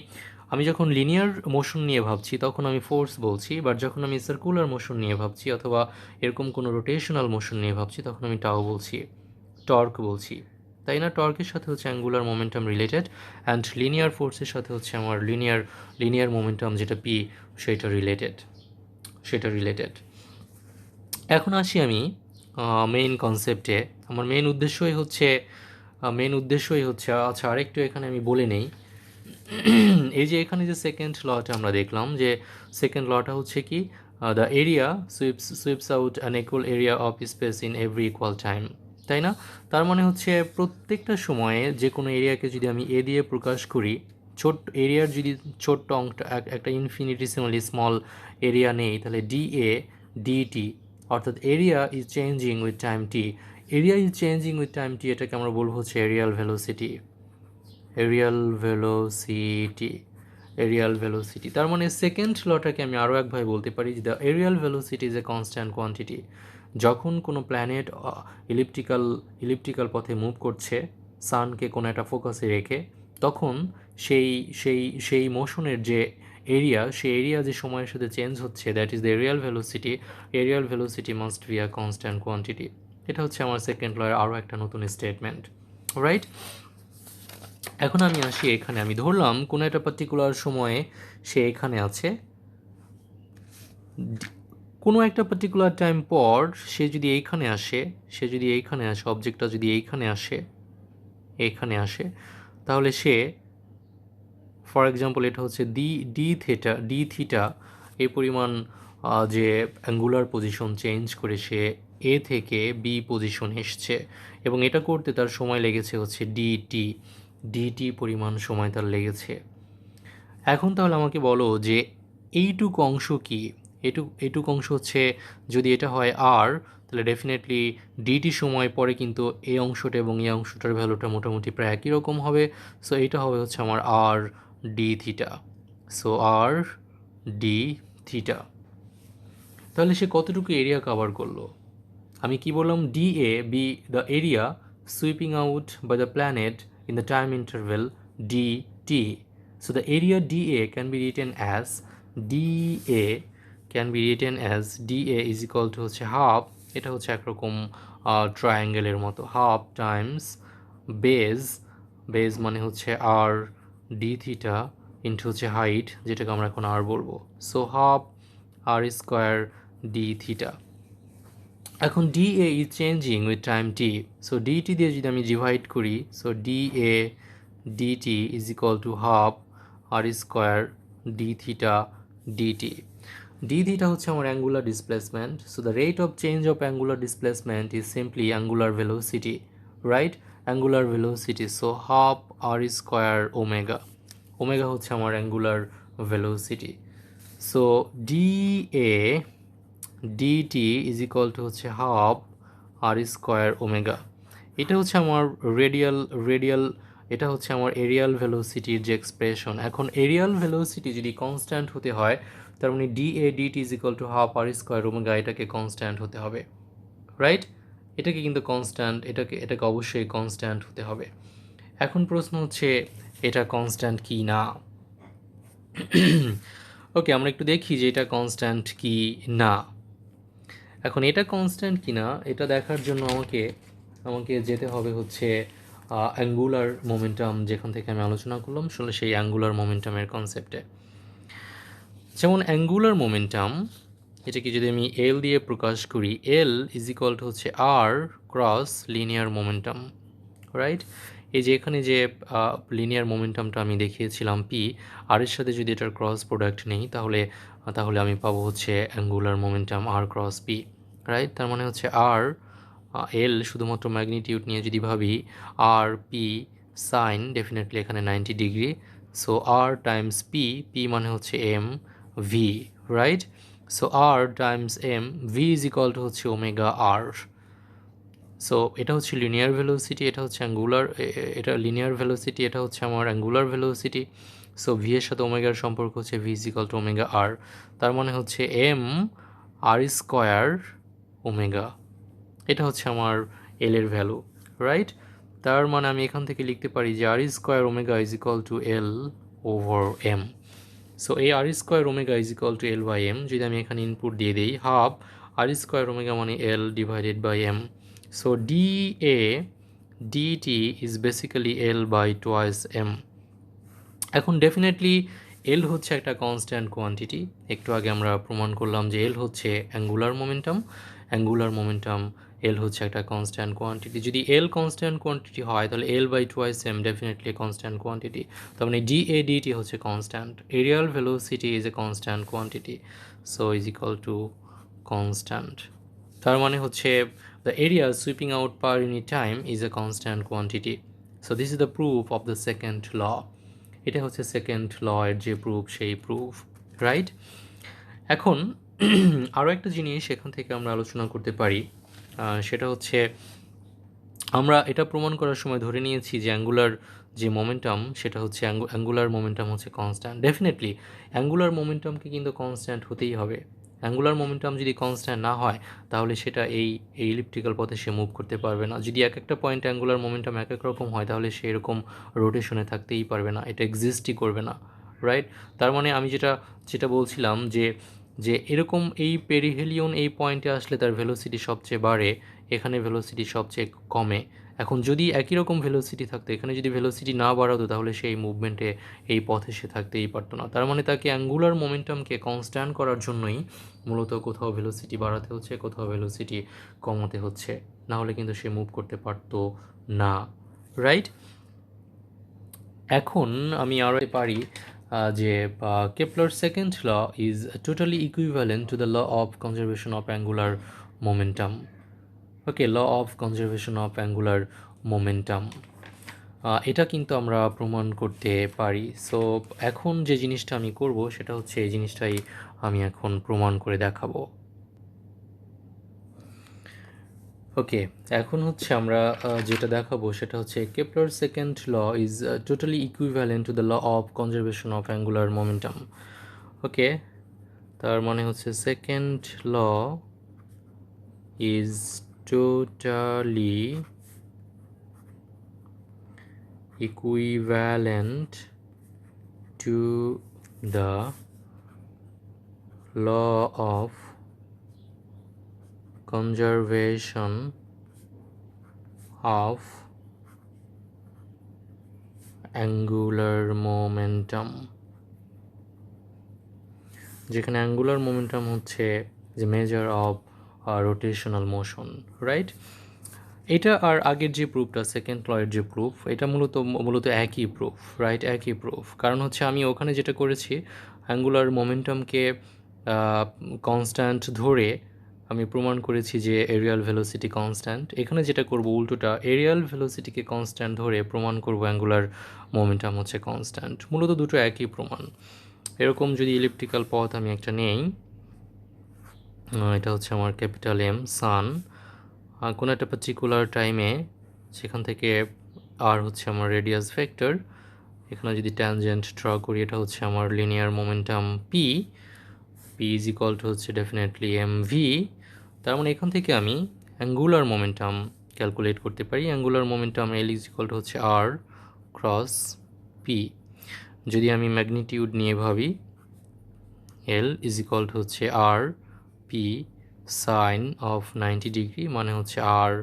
আমি যখন লিনিয়ার মোশন নিয়ে ভাবছি তখন আমি ফোর্স বলছি, বাট যখন আমি সার্কুলার মোশন নিয়ে ভাবছি অথবা এরকম কোনো রোটেশনাল মোশন নিয়ে ভাবছি তখন আমি টাও বলছি, টর্ক বলছি, তাই না? টর্কের সাথে হচ্ছে angular momentum related, and linear ফোর্সের সাথে হচ্ছে আমার লিনিয়ার মোমেন্টাম যেটা পি, সেটা রিলেটেড। এখন আসি আমি মেইন কনসেপ্টে। আমার মেইন উদ্দেশ্যই হচ্ছে আচ্ছা, আরেকটু এখানে আমি বলে নেই। এই যে এখানে যে সেকেন্ড লটা আমরা দেখলাম, যে সেকেন্ড লটা হচ্ছে কি, the area sweeps out an equal area of speech in every equal time, তাই না? তার মানে হচ্ছে প্রত্যেকটা সময়ে যে কোনো এরিয়াকে যদি আমি এ দিয়ে প্রকাশ করি, ছোট্ট এরিয়ার যদি ছোট্ট অঙ্কটা একটা ইনফিনিটিসিমালি স্মল এরিয়া নেই, তাহলে ডি এ ডিটি, অর্থাৎ area is changing with time t. Area is changing with time t, এটাকে আমরা বলবো হচ্ছে এরিয়াল ভেলোসিটি। Areal velocity. তার মানে সেকেন্ড লটাকে আমি আরও একভাবে বলতে পারি যে the areal velocity is a constant quantity. যখন কোনো প্ল্যানেট ইলিপ্টিক্যাল পথে মুভ করছে সানকে কোনো একটা ফোকাসে রেখে, তখন সেই সেই মোশনের যে এরিয়া, সেই এরিয়া যে সময়ের সাথে চেঞ্জ হচ্ছে, that is the areal velocity. Areal velocity must be a constant quantity. এটা হচ্ছে আমার সেকেন্ড লয়ের আরও একটা নতুন স্টেটমেন্ট, রাইট? এখন আমি আসি এখানে, আমি ধরলাম কোনো একটা পার্টিকুলার সময়ে সে এখানে আছে, কোনো একটা পার্টিকুলার টাইম পর সে যদি এইখানে আসে, অবজেক্টটা যদি এইখানে আসে, তাহলে সে, ফর এক্সাম্পল এটা হচ্ছে ডি থিটা, এই পরিমাণ যে অ্যাঙ্গুলার পজিশন চেঞ্জ করে সে এ থেকে বি পজিশন এসছে, এবং এটা করতে তার সময় লেগেছে হচ্ছে ডিটি পরিমাণ সময় তার লেগেছে। এখন তাহলে আমাকে বলো যে এইটুকু অংশ কি? এইটুকু অংশ হচ্ছে, যদি এটা হয় আর, তাহলে ডেফিনেটলি ডিটি সময় পরে কিন্তু এই অংশটা এবং এই অংশটার ভ্যালুটা মোটামুটি প্রায় একই রকম হবে। সো এইটা হবে হচ্ছে আমার আর D theta. So R D theta. তাহলে সে কতটুকু এরিয়া কভার করলো? আমি কি বললাম? D A be the area sweeping out by the planet in the time interval D T. So the area dA can be written as dA is equal to হচ্ছে half, এটা হচ্ছে একরকম ট্রায়াঙ্গেলের মতো, half Times base মানে হচ্ছে আর D theta into হচ্ছে height, যেটাকে আমরা এখন আর বলবো। সো হাফ আর স্কোয়ার ডি থিটা। এখন dA is changing with time t, so dt দিয়ে যদি আমি ডিভাইড করি, so dA dt is equal to half r square d theta dt. d theta হচ্ছে আমার angular displacement, so the rate of change of angular displacement is simply angular velocity, right? angular velocity, so half r square omega হচ্ছে আমার angular velocity. so dA dt is equal to হচ্ছে half আর square omega. এটা হচ্ছে আমার Arial ভেলোসিটির যে expression. এখন Arial velocity যদি constant হতে হয়, তার মানে dA dt is equal to half R square omega, এটাকে কনস্ট্যান্ট হতে হবে, রাইট? এটাকে কিন্তু কনস্ট্যান্ট, এটাকে অবশ্যই কনস্ট্যান্ট হতে হবে। এখন প্রশ্ন হচ্ছে এটা কনস্ট্যান্ট কি না। ওকে, আমরা একটু দেখি যে এটা কনস্ট্যান্ট কি না। এখন এটা কনস্ট্যান্ট কি না এটা দেখার জন্য আমাকে যেতে হবে হচ্ছে অ্যাঙ্গুলার মোমেন্টাম, যেখান থেকে আমি আলোচনা করলাম আসলে সেই অ্যাঙ্গুলার মোমেন্টামের কনসেপ্টে। যেমন অ্যাঙ্গুলার মোমেন্টাম, এটাকে যদি আমি এল দিয়ে প্রকাশ করি, এল ইজ ইকুয়াল টু হচ্ছে আর ক্রস লিনিয়ার মোমেন্টাম, রাইট? এই যে এখানে যে লিনিয়ার মোমেন্টামটা আমি দেখিয়েছিলাম পি, আর এর সাথে যদি এটার ক্রস প্রোডাক্ট নেই তাহলে আমি পাবো হচ্ছে অ্যাঙ্গুলার মোমেন্টাম আর ক্রস পি, রাইট? তার মানে হচ্ছে আর এল শুধুমাত্র ম্যাগনিটিউড নিয়ে যদি ভাবি, আর পি সাইন ডেফিনেটলি এখানে 90 degree, so R times P, P মানে হচ্ছে M V, right? So R times M V is equal to হচ্ছে ওমেগা আর। সো এটা হচ্ছে লিনিয়ার ভেলোসিটি, এটা হচ্ছে অ্যাঙ্গুলার, এটা লিনিয়ার ভেলোসিটি, এটা হচ্ছে আমার অ্যাঙ্গুলার ভেলোসিটি। সো ভি এর সাথে ওমেগার সম্পর্ক হচ্ছে v is equal to omega r. তার মানে হচ্ছে এম আর স্কোয়ার ওমেগা, এটা হচ্ছে আমার এল এর ভ্যালু, রাইট? তার মানে আমি এখান থেকে লিখতে পারি যে r square omega is equal to L over m. So এই r square omega is equal to L by m, যদি আমি এখানে ইনপুট দিয়ে দিই হাফ আর স্কোয়ার ওমেগা মানে L divided by M. So D A DT is basically L by twice M. এখন definitely L হচ্ছে একটা কনস্ট্যান্ট কোয়ান্টিটি। একটু আগে আমরা প্রমাণ করলাম যে এল হচ্ছে অ্যাঙ্গুলার মোমেন্টাম এল হচ্ছে একটা কনস্ট্যান্ট কোয়ান্টিটি। যদি এল কনস্ট্যান্ট কোয়ান্টিটি হয় তাহলে L by twice M definitely constant quantity. তার মানে ডি এ ডিটি হচ্ছে constant, areal velocity is a constant quantity, so is equal to constant. তার মানে হচ্ছে the area sweeping out per unit time is a constant quantity. So this is the proof of the second law. এটা হচ্ছে second ল এর যে proof, সেই proof, right? এখন আরও একটা জিনিস এখান থেকে আমরা আলোচনা করতে পারি, সেটা হচ্ছে আমরা এটা প্রমাণ করার সময় ধরে নিয়েছি যে অ্যাঙ্গুলার যে মোমেন্টাম সেটা হচ্ছে অ্যাঙ্গুলার মোমেন্টাম হচ্ছে কনস্ট্যান্ট। ডেফিনেটলি অ্যাঙ্গুলার মোমেন্টামকে কিন্তু কনস্ট্যান্ট হতেই হবে। অ্যাঙ্গুলার মোমেন্টাম যদি কনস্ট্যান্ট না হয় তাহলে সেটা এই ইলিপ্টিক্যাল পথে সে মুভ করতে পারবে না। যদি এক একটা পয়েন্টে অ্যাঙ্গুলার মোমেন্টাম এক এক রকম হয় তাহলে সে এরকম রোটেশনে থাকতেই পারবে না, এটা এক্সিস্টই করবে না, রাইট? তার মানে আমি যেটা বলছিলাম যে যে এরকম এই পেরিহেলিয়ন এই পয়েন্টে আসলে তার ভেলোসিটি সবচেয়ে বাড়ে, এখানে ভেলোসিটি সবচেয়ে কমে। এখন যদি একই রকম ভেলোসিটি থাকতো, এখানে যদি ভেলোসিটি না বাড়াতো তাহলে সেই মুভমেন্টে এই পথে সে থাকতেই পারতো না। তার মানে তাকে অ্যাঙ্গুলার মোমেন্টামকে কনস্ট্যান্ট করার জন্যই মূলত কোথাও ভেলোসিটি বাড়াতে হচ্ছে, কোথাও ভেলোসিটি কমাতে হচ্ছে, না হলে কিন্তু সে মুভ করতে পারতো না, রাইট? এখন আমি আরও পারি যে Kepler second law is totally equivalent to the law of conservation of angular momentum. Okay, law of conservation of angular momentum, এটা কিন্তু আমরা প্রমাণ করতে পারি। সো এখন যে জিনিসটা আমি করব সেটা হচ্ছে এই জিনিসটাই আমি এখন প্রমাণ করে দেখাবো। ওকে, এখন হচ্ছে আমরা যেটা দেখাবো সেটা হচ্ছে Kepler second law is totally equivalent to the law of conservation of angular momentum. Okay, তার মানে হচ্ছে second law is totally equivalent to the law of conservation of angular momentum, যেখানে অ্যাঙ্গুলার মোমেন্টাম হচ্ছে যে measure of rotational motion, right? এটা আর আগের যে প্রুফটা second লয়ের যে প্রুফ, এটা মূলত একই প্রুফ, রাইট? একই প্রুফ। কারণ হচ্ছে আমি ওখানে যেটা করেছি অ্যাঙ্গুলার মোমেন্টামকে কনস্ট্যান্ট ধরে আমি প্রমাণ করেছি যে এরিয়াল ভেলোসিটি কনস্ট্যান্ট। এখানে যেটা করব উল্টোটা, এরিয়াল ভেলোসিটিকে কনস্ট্যান্ট ধরে প্রমাণ করব অ্যাঙ্গুলার মোমেন্টাম হচ্ছে কনস্ট্যান্ট। মূলত দুটো একই প্রমাণ। এরকম যদি ইলিপ্টিক্যাল পথ আমি একটা নেই, এটা হচ্ছে আমার ক্যাপিটাল এম সান, কোনো একটা পার্টিকুলার টাইমে, সেখান থেকে আর হচ্ছে আমার রেডিয়াস ভেক্টর, এখানে যদি ট্যানজেন্ট ড্র করি এটা হচ্ছে আমার linear momentum P, P is equal to হচ্ছে ডেফিনেটলি এম ভি। তার মানে এখান থেকে আমি অ্যাঙ্গুলার মোমেন্টাম ক্যালকুলেট করতে পারি। Angular momentum L is equal to হচ্ছে আর ক্রস পি। যদি আমি ম্যাগনিটিউড নিয়ে ভাবি, এল ইজ ইকুয়াল টু হচ্ছে r p sine of 90 degree, মানে হচ্ছে আর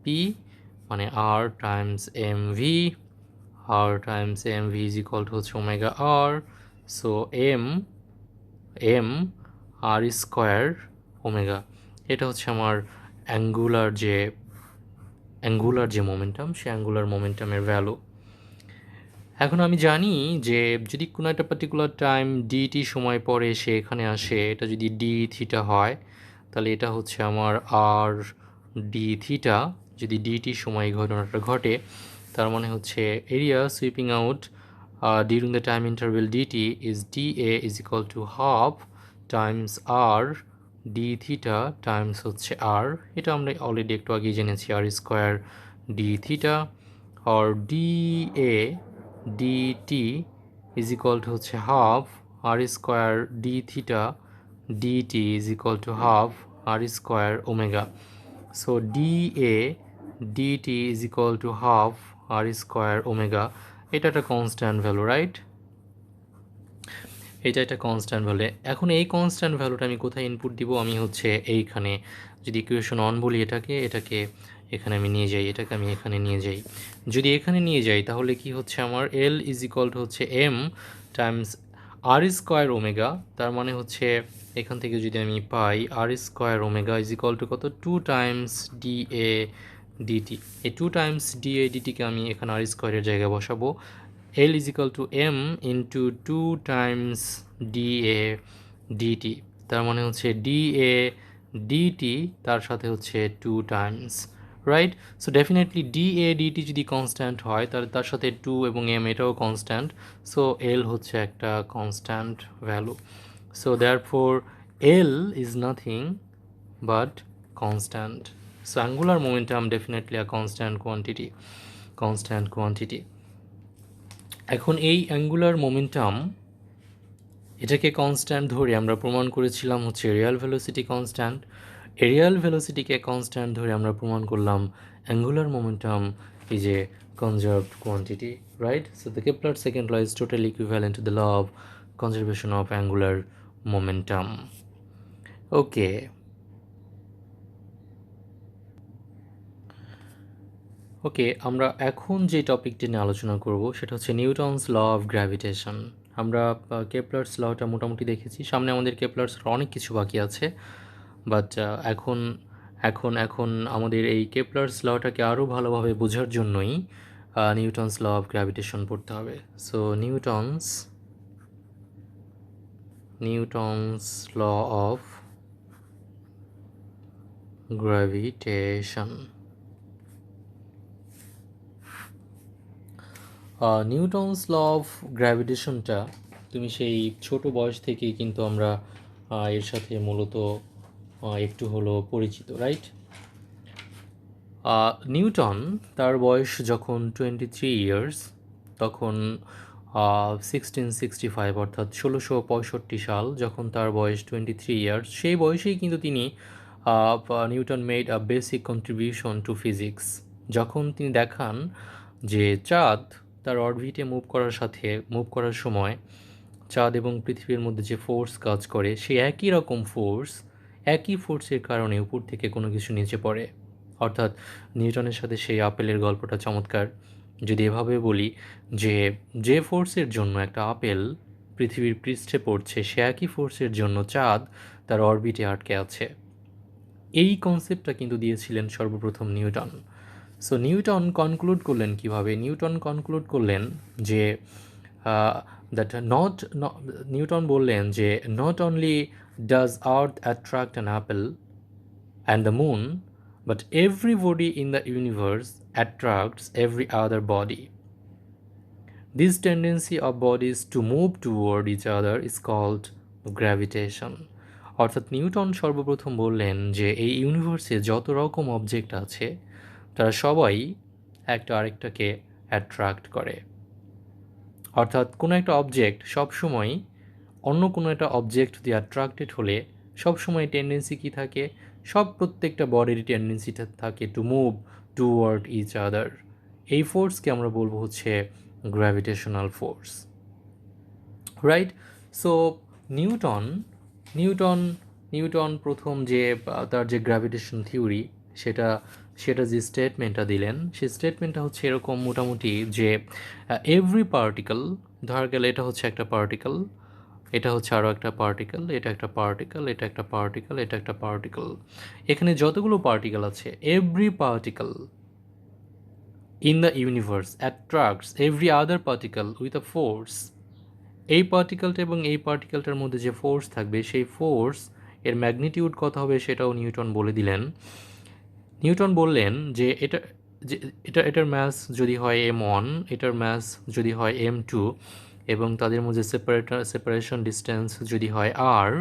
পি মানে r times M v. R times M V is equal to হচ্ছে ওমেগা আর। So m m r square omega, এটা হচ্ছে আমার অ্যাঙ্গুলার যে মোমেন্টাম, সে অ্যাঙ্গুলার মোমেন্টামের ভ্যালু। এখন আমি জানি যে যদি কোনো একটা পার্টিকুলার টাইম ডিটি সময় পরে সে এখানে আসে, এটা যদি ডি থিটা হয়, তাহলে এটা হচ্ছে আমার আর ডি থিটা। যদি ডিটি সময় ঘটনাটা ঘটে, তার মানে হচ্ছে area sweeping out during the time interval dt is d A is equal to half times r D theta times হচ্ছে আর। এটা আমরা অলরেডি একটু আগেই জেনেছি, r square d theta. R d A DT is equal to হচ্ছে half R square d theta dt is equal to half R square omega. So D A DT is equal to half R square omega. এটা একটা constant value, right? এটা একটা constant value. এখন এই constant ভ্যালুটা আমি কোথায় ইনপুট দিব? আমি হচ্ছে এইখানে যদি ইকুয়েশন অন বলি, এটাকে এখানে আমি নিয়ে যাই, এটাকে আমি এখানে নিয়ে যাই। যদি এখানে নিয়ে যাই তাহলে কি হচ্ছে আমার এল ইজ ইকুয়াল টু হচ্ছে m times r square omega. তার মানে হচ্ছে এখান থেকে যদি আমি পাই r square omega is equal to কত? 2 টাইমস ডি এ ডিটি। এই 2 টাইমস ডি এ ডিটিকে আমি এখানে আর স্কোয়ারের জায়গায় বসাবো। L is equal to m into 2 times dA dt। তার মানে হচ্ছে dA dt তার সাথে হচ্ছে 2 Times, right? So definitely dA dt যদি কনস্ট্যান্ট হয়, তাহলে তার সাথে 2 এবং m এটাও কনস্ট্যান্ট। সো L হচ্ছে একটা constant value. So therefore L is nothing but constant. So angular momentum definitely a constant quantity. এখন এই অ্যাঙ্গুলার মোমেন্টাম, এটাকে কনস্ট্যান্ট ধরে আমরা প্রমাণ করেছিলাম হচ্ছে রিয়াল ভেলোসিটি কনস্ট্যান্ট। রিয়াল ভেলোসিটিকে কনস্ট্যান্ট ধরে আমরা প্রমাণ করলাম angular momentum is a conserved quantity, right? So the Kepler second law is totally equivalent to the law of conservation of angular momentum. Okay, আমরা এখন যে টপিকটি নিয়ে আলোচনা করব সেটা হচ্ছে নিউটনস ল অফ গ্র্যাভিটেশন। আমরা কেপলার্স লটা মোটামুটি দেখেছি, সামনে আমাদের কেপলার্স অনেক কিছু বাকি আছে। বাট এখন এখন এখন আমাদের এই কেপলার্স লটাকে আরও ভালোভাবে বোঝার জন্যই নিউটনস ল অফ গ্র্যাভিটেশন পড়তে হবে। So Newton's law of gravitation. Newton's law of গ্র্যাভিটেশনটা তুমি সেই ছোট বয়স থেকেই কিন্তু আমরা এর সাথে মূলত একটু হলো পরিচিত, রাইট? নিউটন তার বয়স যখন 23 ইয়ার্স, তখন 1665 অর্থাৎ 1665 সাল, যখন তার বয়স 23 ইয়ার্স, সেই বয়সেই কিন্তু তিনি Newton made a basic contribution to physics. যখন তিনি দেখান যে চাঁদ তার অরবিটে মুভ করার সময় চাঁদ এবং পৃথিবীর মধ্যে যে ফোর্স কাজ করে, সেই একই ফোর্সের কারণে উপর থেকে কোনো কিছু নিচে পড়ে। অর্থাৎ নিউটনের সাথে সেই আপেলের গল্পটা চমৎকার। যদি এভাবে বলি যে ফোর্সের জন্য একটা আপেল পৃথিবীর পৃষ্ঠে পড়ছে, সে একই ফোর্সের জন্য চাঁদ তার অরবিটে আটকে আছে। এই কনসেপ্টটা কিন্তু দিয়েছিলেন সর্বপ্রথম নিউটন। সো নিউটন কনক্লুড করলেন কিভাবে? নিউটন কনক্লুড করলেন যে নিউটন বললেন যে not only does earth attract an Apple and the moon, but every body in the universe attracts every other body. This tendency of bodies to move toward each other is called gravitation. অর্থাৎ Newton সর্বপ্রথম বললেন যে এই ইউনিভার্সে যত রকম object আছে তারা সবাই একটা আরেকটাকে অ্যাট্রাক্ট করে। অর্থাৎ কোনো একটা অবজেক্ট সবসময় অন্য কোনো একটা অবজেক্ট দিয়ে অ্যাট্রাক্টেড হলে সবসময় টেন্ডেন্সি কী থাকে, প্রত্যেকটা বডির টেন্ডেন্সিটা থাকে to move toward each other. এই ফোর্সকে আমরা বলবো হচ্ছে gravitational force, right? So Newton Newton Newton প্রথম যে তার যে গ্র্যাভিটেশন থিওরি, সেটা সেটা যে স্টেটমেন্টটা দিলেন, সেই স্টেটমেন্টটা হচ্ছে এরকম মোটামুটি যে এভরি পার্টিকেল, ধরা গেলে এটা হচ্ছে একটা পার্টিকেল, এটা হচ্ছে আরও একটা পার্টিকেল, এটা একটা পার্টিকেল, এটা একটা পার্টিকেল, এটা একটা পার্টিকেল, এখানে যতগুলো পার্টিকেল আছে, every particle in the universe attracts every other particle with a force. এই পার্টিকেলটা এবং এই পার্টিকেলটার মধ্যে যে ফোর্স থাকবে, সেই ফোর্স এর ম্যাগনিটিউড কত হবে সেটাও নিউটন বলে দিলেন। নিউটন বললেন যে এটার ম্যাস যদি হয় m1, এটার ম্যাস যদি হয় m2, এবং তাদের মধ্যে সেপারেশন ডিস্টেন্স যদি হয় r,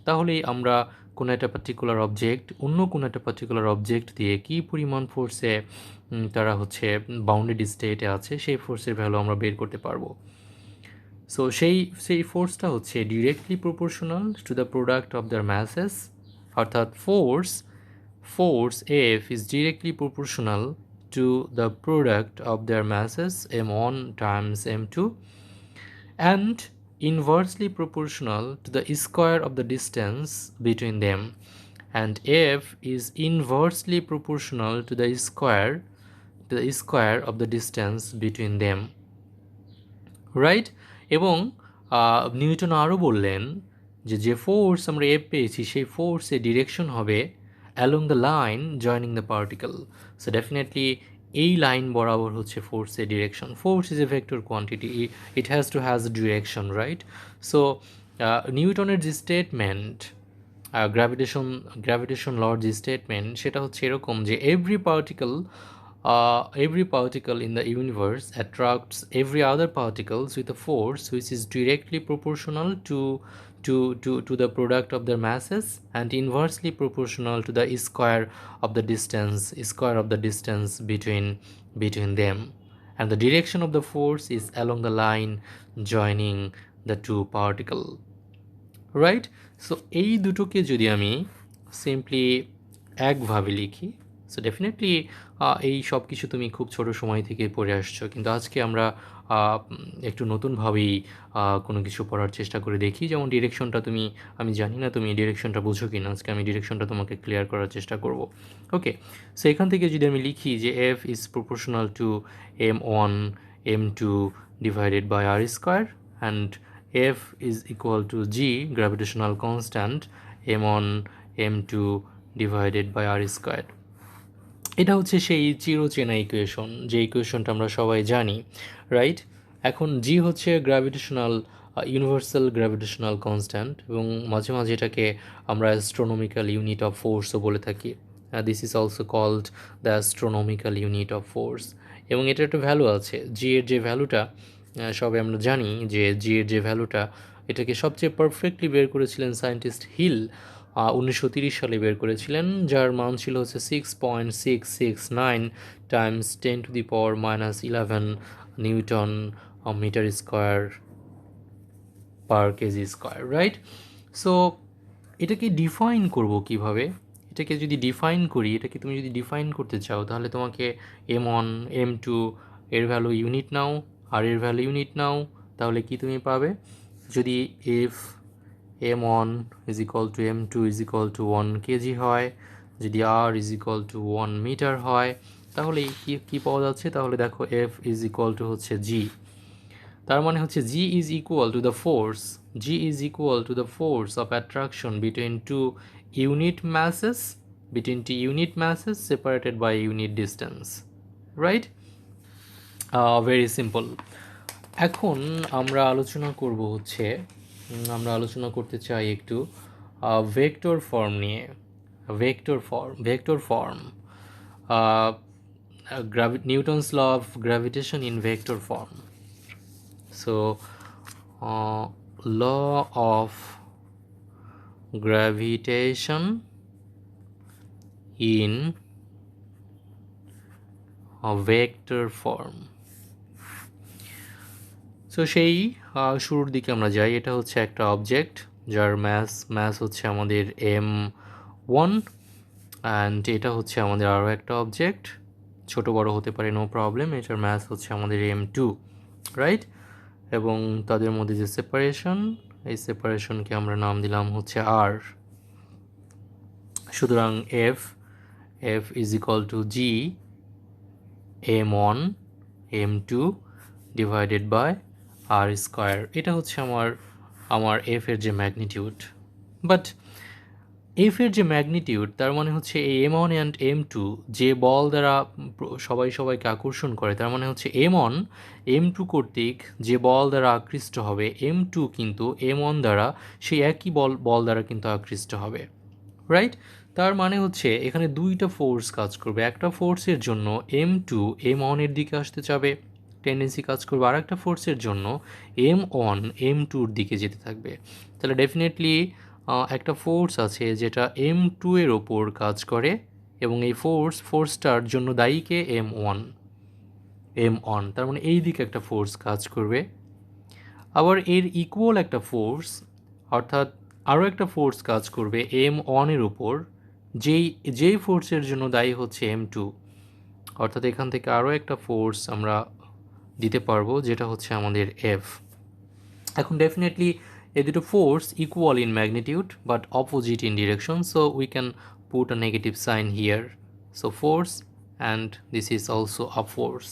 তাহলেই আমরা কোনো একটা পার্টিকুলার অবজেক্ট অন্য কোনো একটা পার্টিকুলার অবজেক্ট দিয়ে কী পরিমাণ ফোর্সে তারা হচ্ছে বাউন্ডেড স্টেটে আছে, সেই ফোর্সের ভ্যালু আমরা বের করতে পারবো। সো সেই ফোর্সটা হচ্ছে directly proportional to the product of their masses, অর্থাৎ force F is directly proportional to the product of their masses m1 times m2 and inversely proportional to the square of the distance between them, and F is inversely proportional to the square of the distance between them, right? এবং Newton আরও বললেন যে force আমরা F পেয়েছি, সেই ফোর্সের direction হবে along the line joining the particle. So definitely এই লাইন বরাবর হচ্ছে ফোর্সের direction. Force is a vector quantity, it has to has direction, right? So নিউটনের যে স্টেটমেন্ট, গ্র্যাভিটেশন লর যে স্টেটমেন্ট, সেটা হচ্ছে এরকম যে every particle in the universe attracts every other particles with a force which is directly proportional to the product of their masses and inversely proportional to the square of the distance between them, and the direction of the force is along the line joining the two particles, right? So এই দুটোকে যদি আমি simply একভাবে লিখি, so definitely এই সব কিছু তুমি খুব ছোট সময় থেকে পড়ে আসছো, কিন্তু আজকে আমরা একটু নতুনভাবেই কোনো কিছু পড়ার চেষ্টা করে দেখি। যেমন ডিরেকশনটা আমি জানি না তুমি ডিরেকশনটা বুঝো কি না, আজকে আমি ডিরেকশনটা তোমাকে ক্লিয়ার করার চেষ্টা করব। ওকে, সো এখান থেকে যদি আমি লিখি যে F is proportional to m1 m2 divided by r square, and F is equal to g gravitational constant m1 m2 divided by r squared. এটা হচ্ছে সেই চিরচেনা ইকুয়েশন, যে ইকুয়েশনটা আমরা সবাই জানি, রাইট? এখন জি হচ্ছে গ্র্যাভিটেশনাল ইউনিভার্সাল গ্র্যাভিটেশনাল কনস্ট্যান্ট, এবং মাঝে মাঝে এটাকে আমরা অ্যাস্ট্রোনমিক্যাল ইউনিট অফ ফোর্সও বলে থাকি। This is also called the astronomical unit of force, এবং এটার একটা ভ্যালু আছে। জি এর যে ভ্যালুটা সবাই আমরা জানি যে জি এর যে ভ্যালুটা, এটাকে সবচেয়ে পারফেক্টলি বের করেছিলেন সায়েন্টিস্ট হিল, 1930 সালে বের করেছিলেন, যার মান ছিল হচ্ছে 6.669 times 10⁻⁻11 newton metre square per KG square, right? So এটাকে ডিফাইন করব কিভাবে? এটাকে যদি ডিফাইন করি, এটাকে তুমি যদি ডিফাইন করতে চাও, তাহলে তোমাকে m1 m2 এর ভ্যালু ইউনিট নাও, আর এর ভ্যালু ইউনিট নাও, তাহলে কি তুমি পাবে? যদি F m1 is equal to m2 is equal to 1 kg হয়, যদি r is equal to 1 metre হয়, তাহলে কি পাওয়া যাচ্ছে? তাহলে দেখো f is equal to হচ্ছে g, তার মানে হচ্ছে g is equal to the force of attraction between two unit masses separated by unit distance, right? Very simple. এখন আমরা আলোচনা করতে চাই একটু ভেক্টর ফর্ম নিয়ে। Vector form, Newton's law of gravitation in vector form. So law of gravitation in a vector form. So সেই শুরুর দিকে আমরা যাই। এটা হচ্ছে একটা অবজেক্ট যার ম্যাস হচ্ছে আমাদের m1, অ্যান্ড এটা হচ্ছে আমাদের আরও একটা অবজেক্ট, ছোট বড় হতে পারে, নো প্রবলেম। এটার ম্যাস হচ্ছে আমাদের m2, রাইট? এবং তাদের মধ্যে যে সেপারেশন, এই সেপারেশনকে আমরা নাম দিলাম হচ্ছে r। সুতরাং f is equal to g m1 m2 divided by r square. এটা হচ্ছে আমার f এর যে ম্যাগনিটিউড। বাট f এর যে ম্যাগনিটিউড, তার মানে হচ্ছে এই m1 অ্যান্ড m2 যে বল দ্বারা সবাইকে আকর্ষণ করে, তার মানে হচ্ছে m1 m2 কর্তৃক যে বল দ্বারা আকৃষ্ট হবে, m2 কিন্তু m1 দ্বারা সেই একই বল দ্বারা কিন্তু আকৃষ্ট হবে, রাইট? তার মানে হচ্ছে এখানে দুইটা ফোর্স কাজ করবে। একটা ফোর্সের জন্য m2 m1 এর দিকে আসতে চাবে, টেন্ডেন্সি কাজ করবে, আর একটা ফোর্সের জন্য m1 m2 এর দিকে যেতে থাকবে। তাহলে ডেফিনেটলি একটা ফোর্স আছে যেটা m2 এর ওপর কাজ করে, এবং এই ফোর্সটার জন্য দায়ীকে m1, তার মানে এই দিকে একটা ফোর্স কাজ করবে। আবার এর ইকুয়াল একটা ফোর্স, অর্থাৎ আরও একটা ফোর্স কাজ করবে m1 এর উপর, যেই ফোর্সের জন্য দায়ী হচ্ছে m2, অর্থাৎ এখান থেকে আরও একটা ফোর্স আমরা দিতে পারবো যেটা হচ্ছে আমাদের f। এখন ডেফিনেটলি এই দুটো force equal in magnitude but opposite in direction, so we can put a negative sign here. So force and this is also a force.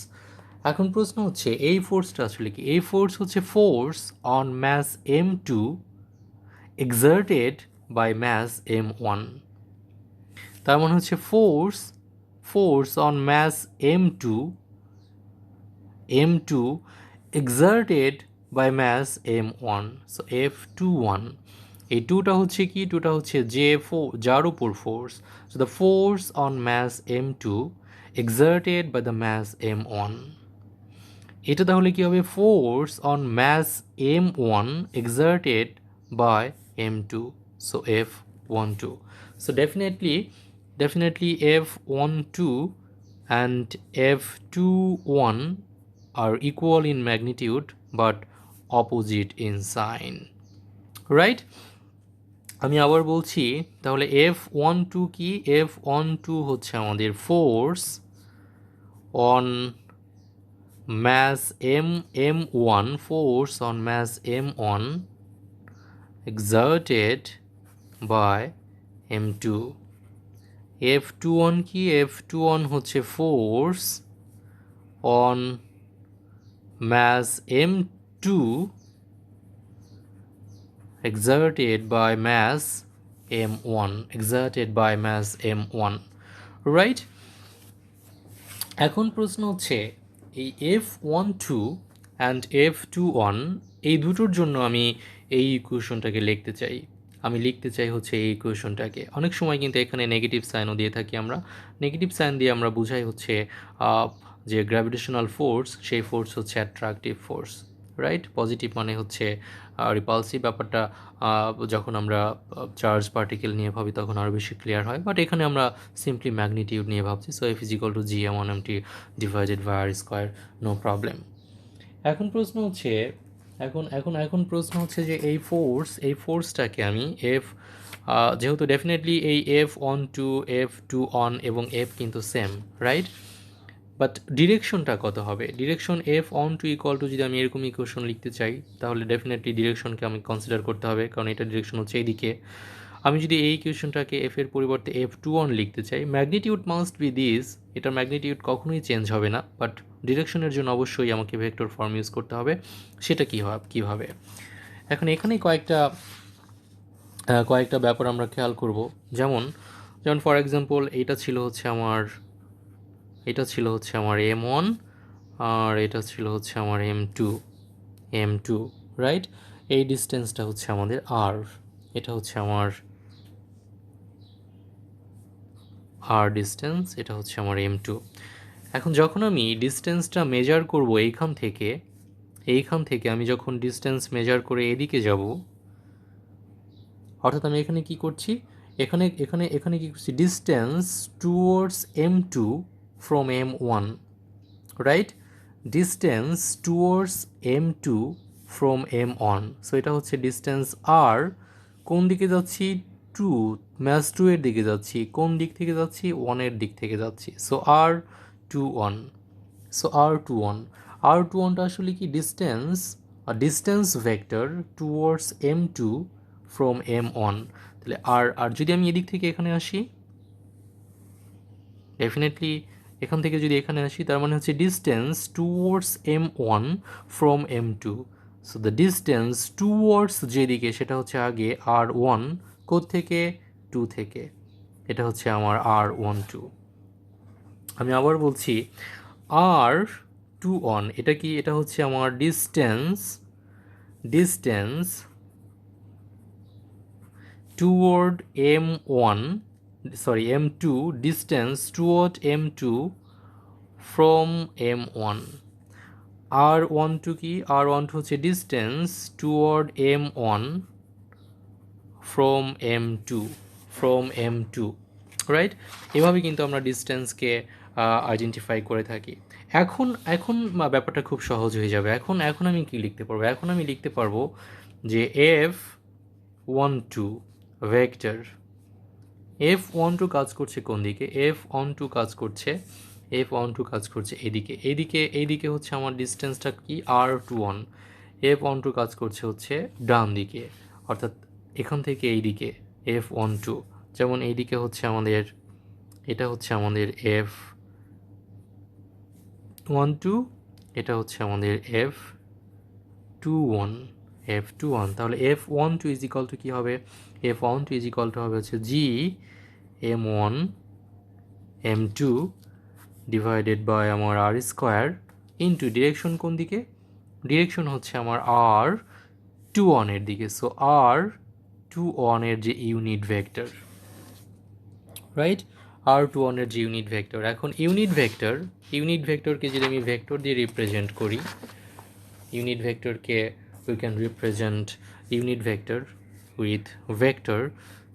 এখন প্রশ্ন হচ্ছে এই ফোর্সটা আসলে কি? এই ফোর্স হচ্ছে force on mass m2 exerted by mass m1। তার মানে হচ্ছে force on mass m2 exerted by mass m1, so f21। এই টুটা হচ্ছে কি? টুটা হচ্ছে যার উপর force, so the force on mass m2 exerted by the mass m1। এটা তাহলে কি হবে? Force on mass m1 exerted by m2, so f12। so definitely f12 and f21 are equal in magnitude but opposite in sign, right? আমি আবার বলছি, তাহলে f12 কি? f12 হচ্ছে আমাদের force on mass m1, force on mass m1 exerted by m2। f21 কি? f21 হচ্ছে force on mass m2 exerted by mass m1, right? এখন প্রশ্ন হচ্ছে এই f12 অ্যান্ড f21 এই দুটোর জন্য আমি এই ইকুয়েশনটাকে লিখতে চাই হচ্ছে এই ইকুয়েশনটাকে। অনেক সময় কিন্তু এখানে নেগেটিভ সাইনও দিয়ে থাকি আমরা। নেগেটিভ সাইন দিয়ে আমরা বুঝাই হচ্ছে যে গ্র্যাভিটেশনাল ফোর্স, সেই ফোর্স হচ্ছে অ্যাট্রাকটিভ ফোর্স, রাইট? পজিটিভ মানে হচ্ছে রিপালসিভ। ব্যাপারটা যখন আমরা চার্জ পার্টিকেল নিয়ে ভাবি তখন আরও বেশি ক্লিয়ার হয়, বাট এখানে আমরা সিম্পলি ম্যাগনিটিউড নিয়ে ভাবছি। So F is equal to G M one M T divided by R square, no problem. এখন প্রশ্ন হচ্ছে যে এই ফোর্সটাকে আমি যেহেতু ডেফিনেটলি এই f12 f21 এবং f কিন্তু সেম, রাইট? বাট ডিরেকশনটা কত হবে? ডিরেকশন f12 ইকুয়াল টু, যদি আমি এরকম ইকুয়েশন লিখতে চাই তাহলে ডেফিনেটলি ডিরেকশনকে আমি কনসিডার করতে হবে, কারণ এটা ডিরেকশন হচ্ছে এইদিকে। আমি যদি এই ইকুয়েশনটাকে f এর পরিবর্তে f21 লিখতে চাই, ম্যাগনিটিউড মাস্ট বি দিস, এটার ম্যাগনিটিউড কখনোই চেঞ্জ হবে না, বাট ডিরেকশনের জন্য অবশ্যই আমাকে ভেক্টর ফর্ম ইউজ করতে হবে। সেটা কীভাবে? এখন এখানেই কয়েকটা ব্যাপার আমরা খেয়াল করব। যেমন ফর এক্সাম্পল এটা ছিল হচ্ছে আমার m1 আর এটা ছিল হচ্ছে আমার m2, রাইট? এই ডিস্টেন্সটা হচ্ছে আমাদের r, এটা হচ্ছে আমার r ডিস্টেন্স, এটা হচ্ছে আমার m2। এখন যখন আমি ডিস্টেন্সটা মেজার করব এইখান থেকে আমি যখন ডিস্টেন্স মেজার করে এদিকে যাব, অর্থাৎ আমি এখানে কি করছি? এখানে কি করছি? Distance towards m2 from m1, right? Distance towards M2 from M1। So এটা হচ্ছে ডিস্টেন্স আর, কোন দিকে যাচ্ছি, টু, ম্যাচ টু এর দিকে যাচ্ছি, কোন দিক থেকে যাচ্ছি, ওয়ানের দিক থেকে যাচ্ছি। সো R21, সো R21টা আসলে কি distance, distance vector towards M2 from M1। তাহলে আর যদি আমি এদিক থেকে এখানে আসি, ডেফিনেটলি এখান থেকে যদি এখানে আসি, তার মানে হচ্ছে distance towards M1 from M2। So the distance towards যেদিকে সেটা হচ্ছে আগে R1, থেকে 2 থেকে, এটা হচ্ছে আমার R12। আমি আবার বলছি R21, এটা কি, এটা হচ্ছে আমার distance toward M1, sorry M2, distance toward M2 from M1। R12 কি, R12 হচ্ছে distance toward M1 from M2, right. এভাবে কিন্তু আমরা ডিস্টেন্সকে আইডেন্টিফাই করে থাকি। এখন ব্যাপারটা খুব সহজ হয়ে যাবে। এখন আমি কি লিখতে পারবো, এখন আমি লিখতে পারবো যে F12 ভেক্টর, F12 কাজ করছে কোন দিকে, F12 কাজ করছে এইদিকে হচ্ছে আমার ডিস্টেন্সটা কি, R21। F12 কাজ করছে হচ্ছে ডান দিকে, অর্থাৎ এখান থেকে এইদিকে F12, যেমন এইদিকে হচ্ছে আমাদের, এটা হচ্ছে আমাদের F12, এটা হচ্ছে আমাদের F21। তাহলে F12 ইজ ইকাল টু কী হবে, F12 ইজ ইকাল টু হবে হচ্ছে M1 M2 ডিভাইডেড বাই আমার আর স্কোয়ার ইন্টু ডিরেকশন কোন দিকে, ডিরেকশন হচ্ছে আমার R21 এর দিকে। সো R21 এর যে ইউনিট ভেক্টর, রাইট, R21 এর যে ইউনিট ভেক্টর। এখন ইউনিট ভেক্টরকে যদি আমি ভেক্টর দিয়ে রিপ্রেজেন্ট করি, ইউনিট ভেক্টরকে we can represent unit vector with vector.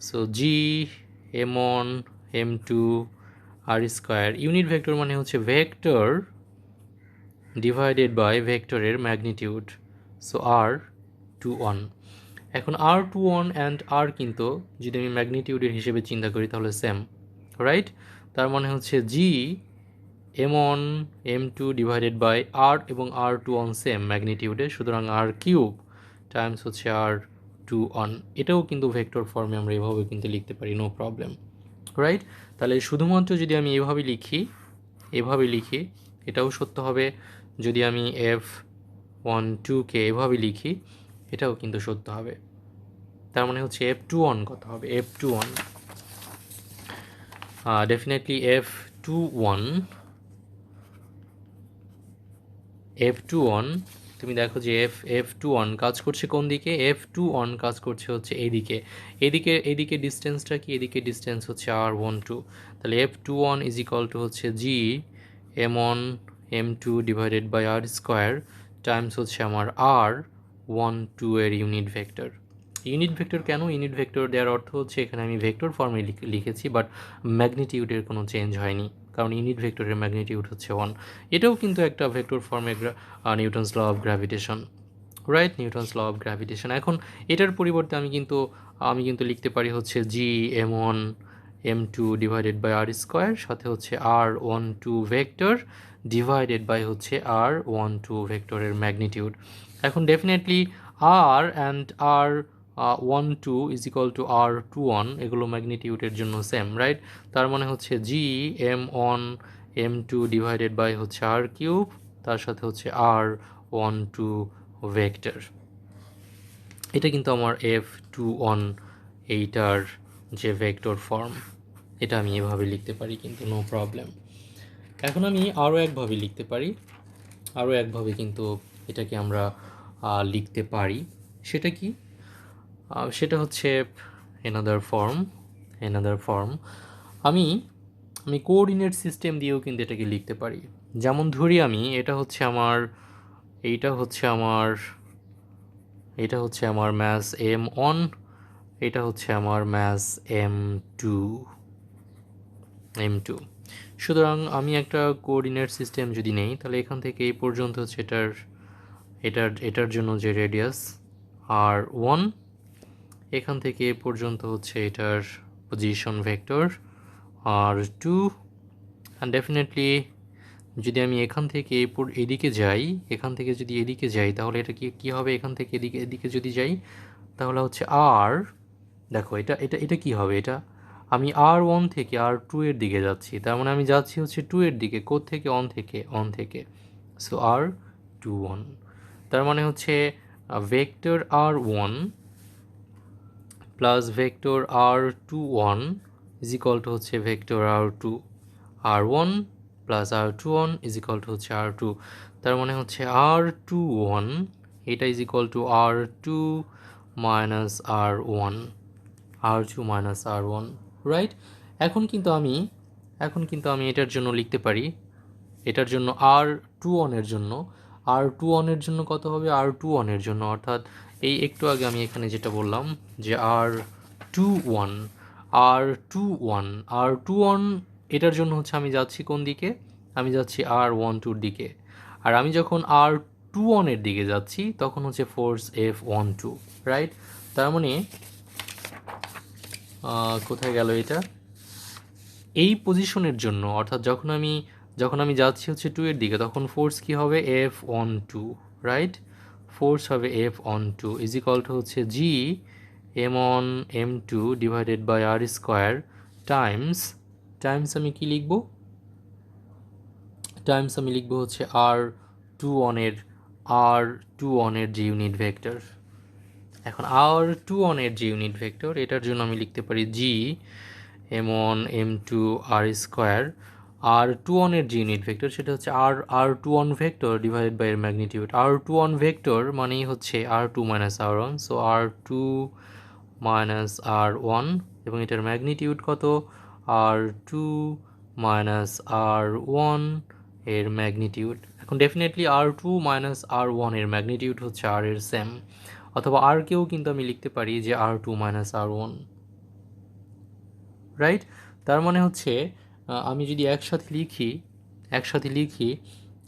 So M1 M2 R square, unit vector মানে হচ্ছে ভেক্টর ডিভাইডেড বাই ভেক্টরের ম্যাগনিটিউড। So R21। এখন R21 অ্যান্ড আর কিন্তু যদি আমি ম্যাগনিটিউডের হিসেবে চিন্তা করি তাহলে সেম, রাইট। তার মানে হচ্ছে M1 M2 ডিভাইডেড বাই আর এবং R21 সেম ম্যাগনিটিউডে, সুতরাং R³ টাইমস হচ্ছে R21। এটাও কিন্তু ভেক্টর ফর্মে আমরা এভাবে কিন্তু লিখতে পারি, নো প্রবলেম, রাইট। তাহলে শুধুমাত্র যদি আমি এভাবে লিখি এটাও সত্য হবে, যদি আমি F12কে এভাবে লিখি এটাও কিন্তু সত্য হবে। তার মানে হচ্ছে F21 কত হবে, ডেফিনেটলি F21 তুমি দেখো যে F21 কাজ করছে কোন দিকে, F21 কাজ করছে হচ্ছে এদিকে ডিস্টেন্সটা কি, এদিকে ডিস্টেন্স হচ্ছে R12। তাহলে F21 ইজ ইকাল টু হচ্ছে M1 M2 divided by R square times হচ্ছে আমার R12 এর ইউনিট ভেক্টর। কেন ইউনিট ভেক্টর দেওয়ার অর্থ হচ্ছে এখানে আমি ভেক্টর ফর্মে লিখেছি, বাট ম্যাগনিটিউডের কোনো চেঞ্জ হয়নি, কারণ ইউনিট ভেক্টরের ম্যাগনিটিউড হচ্ছে 1। এটাও কিন্তু একটা ভেক্টর ফর্মে Newton's law of gravitation, right, Newton's law of gravitation. এখন এটার পরিবর্তে আমি কিন্তু লিখতে পারি হচ্ছে M1 M2 divided by R square, সাথে হচ্ছে R12 ভেক্টর ডিভাইডেড বাই হচ্ছে R12 ভেক্টরের ম্যাগনিটিউড। এখন definitely R and R12 is equal to R21, এগুলো ম্যাগনিটিউডের জন্য সেম, রাইট। তার মানে হচ্ছে M1 M2 ডিভাইডেড বাই হচ্ছে R³ তার সাথে হচ্ছে R12 ভেক্টর। এটা কিন্তু আমার F21 এইটার যে ভেক্টর ফর্ম, এটা আমি এভাবে লিখতে পারি কিন্তু, নো প্রবলেম। এখন আমি আরও একভাবে লিখতে পারি, কিন্তু এটাকে আমরা লিখতে পারি, সেটা কি, সেটা হচ্ছে এনাদার ফর্ম। আমি কোঅর্ডিনেট সিস্টেম দিয়েও কিন্তু এটাকে লিখতে পারি। যেমন ধরি আমি এটা হচ্ছে আমার ম্যাস M1, এটা হচ্ছে আমার ম্যাস M2। সুতরাং আমি একটা কোঅর্ডিনেট সিস্টেম যদি নেই, তাহলে এখান থেকে এই পর্যন্ত হচ্ছে এটার জন্য যে রেডিয়াস r1, এখান থেকে এ পর্যন্ত হচ্ছে এটার position vector r2, and definitely যদি আমি এখান থেকে এদিকে যাই, এখান থেকে যদি এদিকে যাই, তাহলে এটা কি হবে, এখান থেকে এদিকে যদি যাই তাহলে হচ্ছে আর, দেখো এটা এটা এটা কি হবে, এটা আমি r1 থেকে r2 এর দিকে যাচ্ছি, তার মানে আমি যাচ্ছি হচ্ছে 2 এর দিকে, থেকে অন থেকে সো r21, তার মানে হচ্ছে vector r1 plus vector r21 is equal to হচ্ছে vector r1 plus r21 is equal to হচ্ছে r2, তার মানে হচ্ছে r21 এটা is equal to r2 minus r1, right. এখন কিন্তু আমি এটার জন্য লিখতে পারি, এটার জন্য r21 এর জন্য, r21 এর জন্য কত হবে, r21 এর জন্য অর্থাৎ এই একটু আগে আমি এখানে যেটা বললাম যে r21 r21 r21 এটার জন্য হচ্ছে আমি যাচ্ছি কোন দিকে, আমি যাচ্ছি r12 দিকে, আর আমি যখন r21 এর দিকে যাচ্ছি তখন হচ্ছে ফোর্স F12, রাইট। তার মানে কোথায় গেল এটা, এই পজিশনের জন্য অর্থাৎ যখন আমি যাচ্ছি হচ্ছে 2 এর দিকে, তখন ফোর্স কি হবে F12, রাইট। ফোর্স হবে F12 ইজ ইকুয়াল টু হচ্ছে G m1 m2 divided by r square times আমি কি লিখব, আমি লিখব হচ্ছে r21 এর যে ইউনিট ভেক্টর। এখন r21 এর যে ইউনিট ভেক্টর, এটার জন্য আমি লিখতে পারি G m1 m2 r square, r21 এর যে ইউনিট ভেক্টর সেটা হচ্ছে r21 ভেক্টর ডিভাইডেড বাই এর ম্যাগনিটিউড। r21 ভেক্টর মানেই হচ্ছে r2 minus r1, so r2 minus r1, এবং এটার ম্যাগনিটিউড কত, r2 মাইনাস r1 এর ম্যাগনিটিউড। এখন ডেফিনেটলি r2 মাইনাস r1 এর ম্যাগনিটিউড হচ্ছে r এর সেম, অথবা আর কেও কিন্তু আমি লিখতে পারি যে r2 মাইনাস r1, রাইট। তার মানে হচ্ছে আমি যদি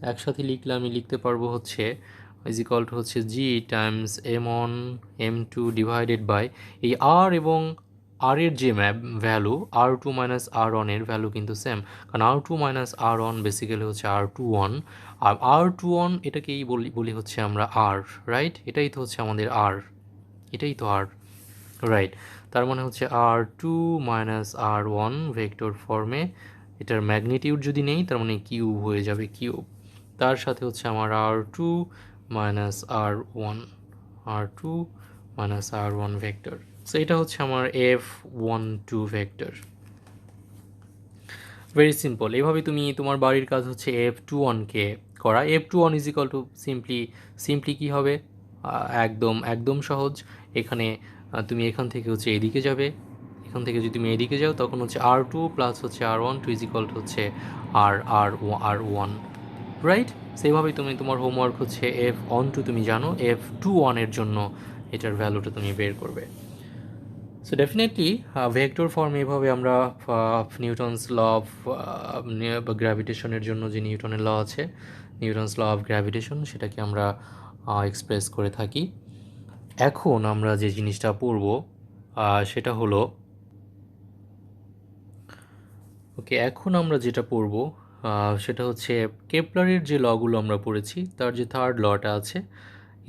একসাথে লিখলে আমি লিখতে পারবো হচ্ছে ইজ ইকুয়াল টু হচ্ছে G times m1 m2 divided by এই r এবং r এর যে ভ্যালু r2 মাইনাস r1 এর ভ্যালু কিন্তু সেম, কারণ r2 মাইনাস r1 বেসিক্যালি হচ্ছে r21, আর r21 এটাকেই বলি হচ্ছে আমরা r, রাইট। এটাই তো হচ্ছে আমাদের r, রাইট। তার মানে হচ্ছে r2 মাইনাস r1 ভেক্টর ফর্মে, এটার ম্যাগনিটিউড যদি নেই তার মানে কিউব হয়ে যাবে, তার সাথে হচ্ছে আমার r2 minus r1 vector. So এটা হচ্ছে আমার F12 ভেক্টর। Very simple. এভাবে তুমি তোমার বাড়ির কাজ হচ্ছে F21কে করা। F21 is equal to simply কী হবে, একদম সহজ। এখানে তুমি এখান থেকে হচ্ছে এদিকে যাবে, এখান থেকে যদি তুমি এদিকে যাও তখন হচ্ছে r2 প্লাস হচ্ছে r12 ইজ ইকাল টু হচ্ছে r1, রাইট। সেইভাবেই তুমি তোমার হোমওয়ার্ক হচ্ছে F12 তুমি জানো, F21 এর জন্য এটার ভ্যালুটা তুমি বের করবে। সো ডেফিনেটলি ভেক্টর ফর্ম এভাবে আমরা নিউটনস ল অফ গ্র্যাভিটেশনের জন্য যে নিউটনের ল আছে, নিউটনস ল অফ গ্র্যাভিটেশন, সেটাকে আমরা এক্সপ্রেস করে থাকি। এখন আমরা যে জিনিসটা পড়ব সেটা হলো, এখন আমরা যেটা পড়ব সেটা হচ্ছে কেপলারের যে লগুলো আমরা পড়েছি তার যে থার্ড লটা আছে,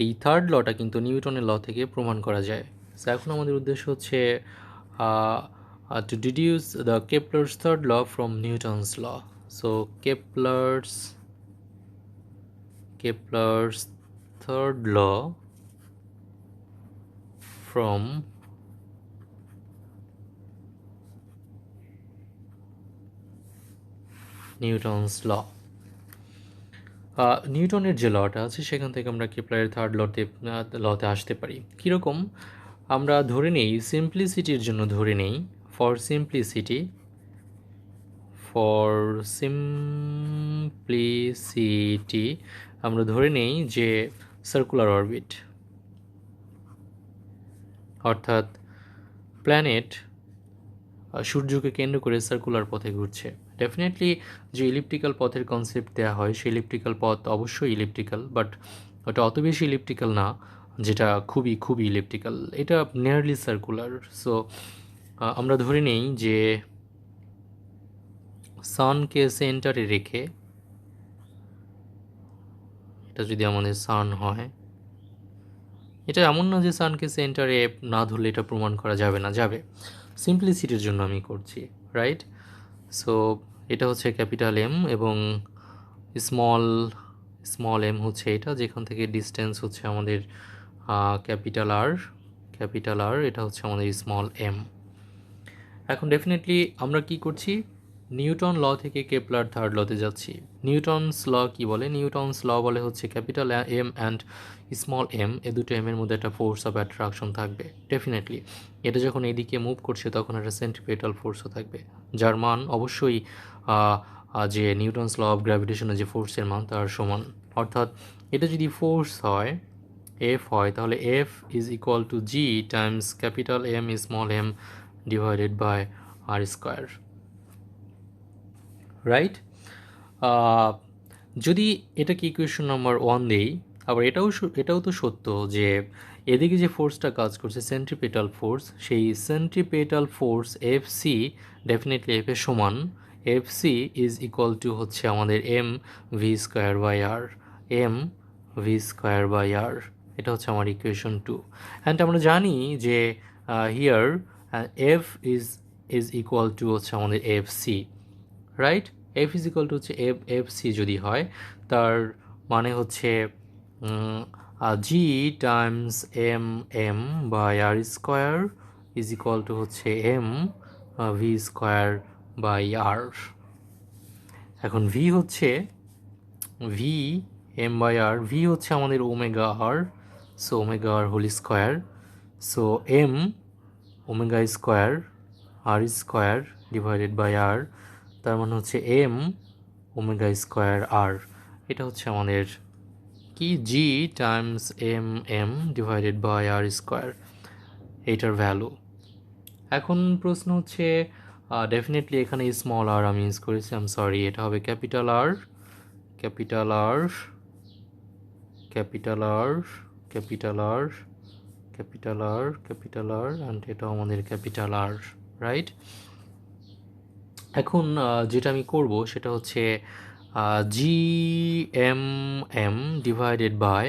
এই থার্ড লটা কিন্তু নিউটনের ল থেকে প্রমাণ করা যায়। সো এখন আমাদের উদ্দেশ্য হচ্ছে to deduce the Kepler's third law from Newton's law. So Kepler's third law from Newton's law. নিউটনের যে লটা আছে সেখান থেকে আমরা কেপলারের থার্ড লতে আসতে পারি। কীরকম, আমরা ধরে নেই সিম্পলিসিটির জন্য ধরে নেই, ফর সিম্পলিসিটি আমরা ধরে নেই যে সার্কুলার অরবিট, অর্থাৎ প্ল্যানেট সূর্যকে কেন্দ্র করে সার্কুলার পথে ঘুরছে। ডেফিনেটলি যে ইলিপ্টিক্যাল পথের কনসেপ্ট দেওয়া হয় সেই ইলিপ্টিক্যাল পথ অবশ্যই ইলিপ্টিক্যাল, বাট ওটা অত বেশি ইলিপ্টিক্যাল না যেটা খুবই খুবই ইলিপ্টিক্যাল, এটা নিয়ারলি সার্কুলার। সো আমরা ধরে নেই যে সানকে সেন্টারে রেখে, এটা যদি আমাদের সান হয়, এটা এমন না যে সানকে সেন্টারে না ধরলে এটা প্রমাণ করা যাবে না, যাবে, সিম্পলিসিটির জন্য আমি করছি, রাইট? সো এটা হচ্ছে ক্যাপিটাল এম এবং স্মল স্মল এম হচ্ছে এটা, যেখান থেকে ডিস্টেন্স হচ্ছে আমাদের ক্যাপিটাল আর, ক্যাপিটাল আর, এটা হচ্ছে আমাদের স্মল এম। এখন ডেফিনেটলি আমরা কি করছি, নিউটন ল থেকে কেপলার থার্ড লতে যাচ্ছি। নিউটনস ল কি বলে? নিউটনস ল বলে হচ্ছে capital M and small m, এ দুটো এম এর মধ্যে একটা ফোর্স অফ অ্যাট্রাকশন থাকবে ডেফিনেটলি। এটা যখন এদিকে মুভ করছে তখন একটা সেন্ট্রিপেটাল ফোর্সও থাকবে, যার মান অবশ্যই যে নিউটনস ল অফ গ্র্যাভিটেশনের যে ফোর্সের মান তার সমান। অর্থাৎ এটা যদি ফোর্স হয়, এফ হয়, তাহলে F is equal to G times capital M small M divided by R square, right? যদি এটাকে ইকুয়েশন নাম্বার 1 দেই, আবার এটাও তো সত্য যে এদিকে যে ফোর্সটা কাজ করছে সেন্ট্রিপেটাল ফোর্স, সেই centripetal force F c definitely F এর সমান, F C is equal to হচ্ছে আমাদের m V square by R, m V square by r, এটা হচ্ছে আমার ইকুয়েশন 2। অ্যান্ড আমরা জানি যে here F is equal to হচ্ছে আমাদের F c, right? F is equal to হচ্ছে এফ সি যদি হয়, তার মানে হচ্ছে G times M m by R square is equal to হচ্ছে M V square by r. এখন ভি হচ্ছে v m by r, v হচ্ছে আমাদের omega R, so omega r whole square, so m omega square R square divided by r, তার মানে হচ্ছে M omega square আর, এটা হচ্ছে আমাদের কি G times M m divided by R square, এইটার ভ্যালু। এখন প্রশ্ন হচ্ছে ডেফিনেটলি এখানে স্মল আর আমি ইউজ করেছি, আই এম সরি, এটা হবে capital R, capital R, capital R, capital R, capital R, capital R, and এটা আমাদের ক্যাপিটাল আর, রাইট? এখন যেটা আমি করব সেটা হচ্ছে G M m divided by,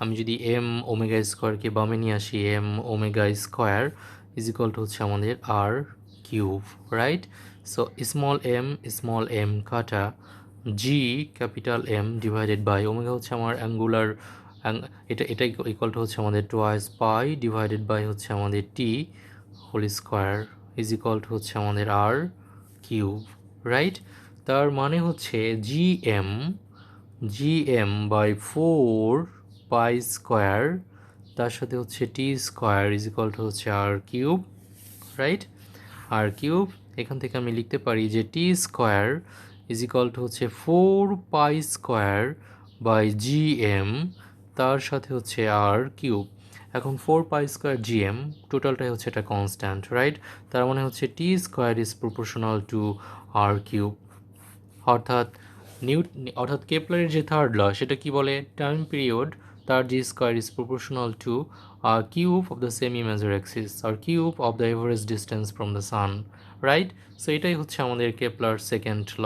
আমি যদি এম ওমেগা স্কোয়ারকে বামে নিয়ে আসি, m omega square is equal to হচ্ছে আমাদের r cube, right? So small m কাটা G capital M divided by omega হচ্ছে আমার অ্যাঙ্গুলার, এটা ইকুয়াল টু হচ্ছে আমাদের টোয়াইস পাই ডিভাইডেড বাই হচ্ছে আমাদের T whole square is equal to হচ্ছে আমাদের আর কিউব, রাইট? তার মানে হচ্ছে G M by 4 pi square, তার সাথে হচ্ছে T square is equal to হচ্ছে r cube, right? R cube, এখান থেকে আমি লিখতে পারি যে T square is equal to হচ্ছে 4 pi square by G M, তার সাথে হচ্ছে আর কিউব। এখন 4 পাই স্কোয়ার জি এম টোটালটাই হচ্ছে এটা কনস্ট্যান্ট, রাইট? তার মানে হচ্ছে T square is proportional to R cube. অর্থাৎ অর্থাৎ কেপলারের যে থার্ড ল সেটা কি বলে, টাইম পিরিয়ড তার G square is proportional to R cube of the semi major axis r cube of the average distance from the sun, right? So এটাই হচ্ছে আমাদের Kepler second law,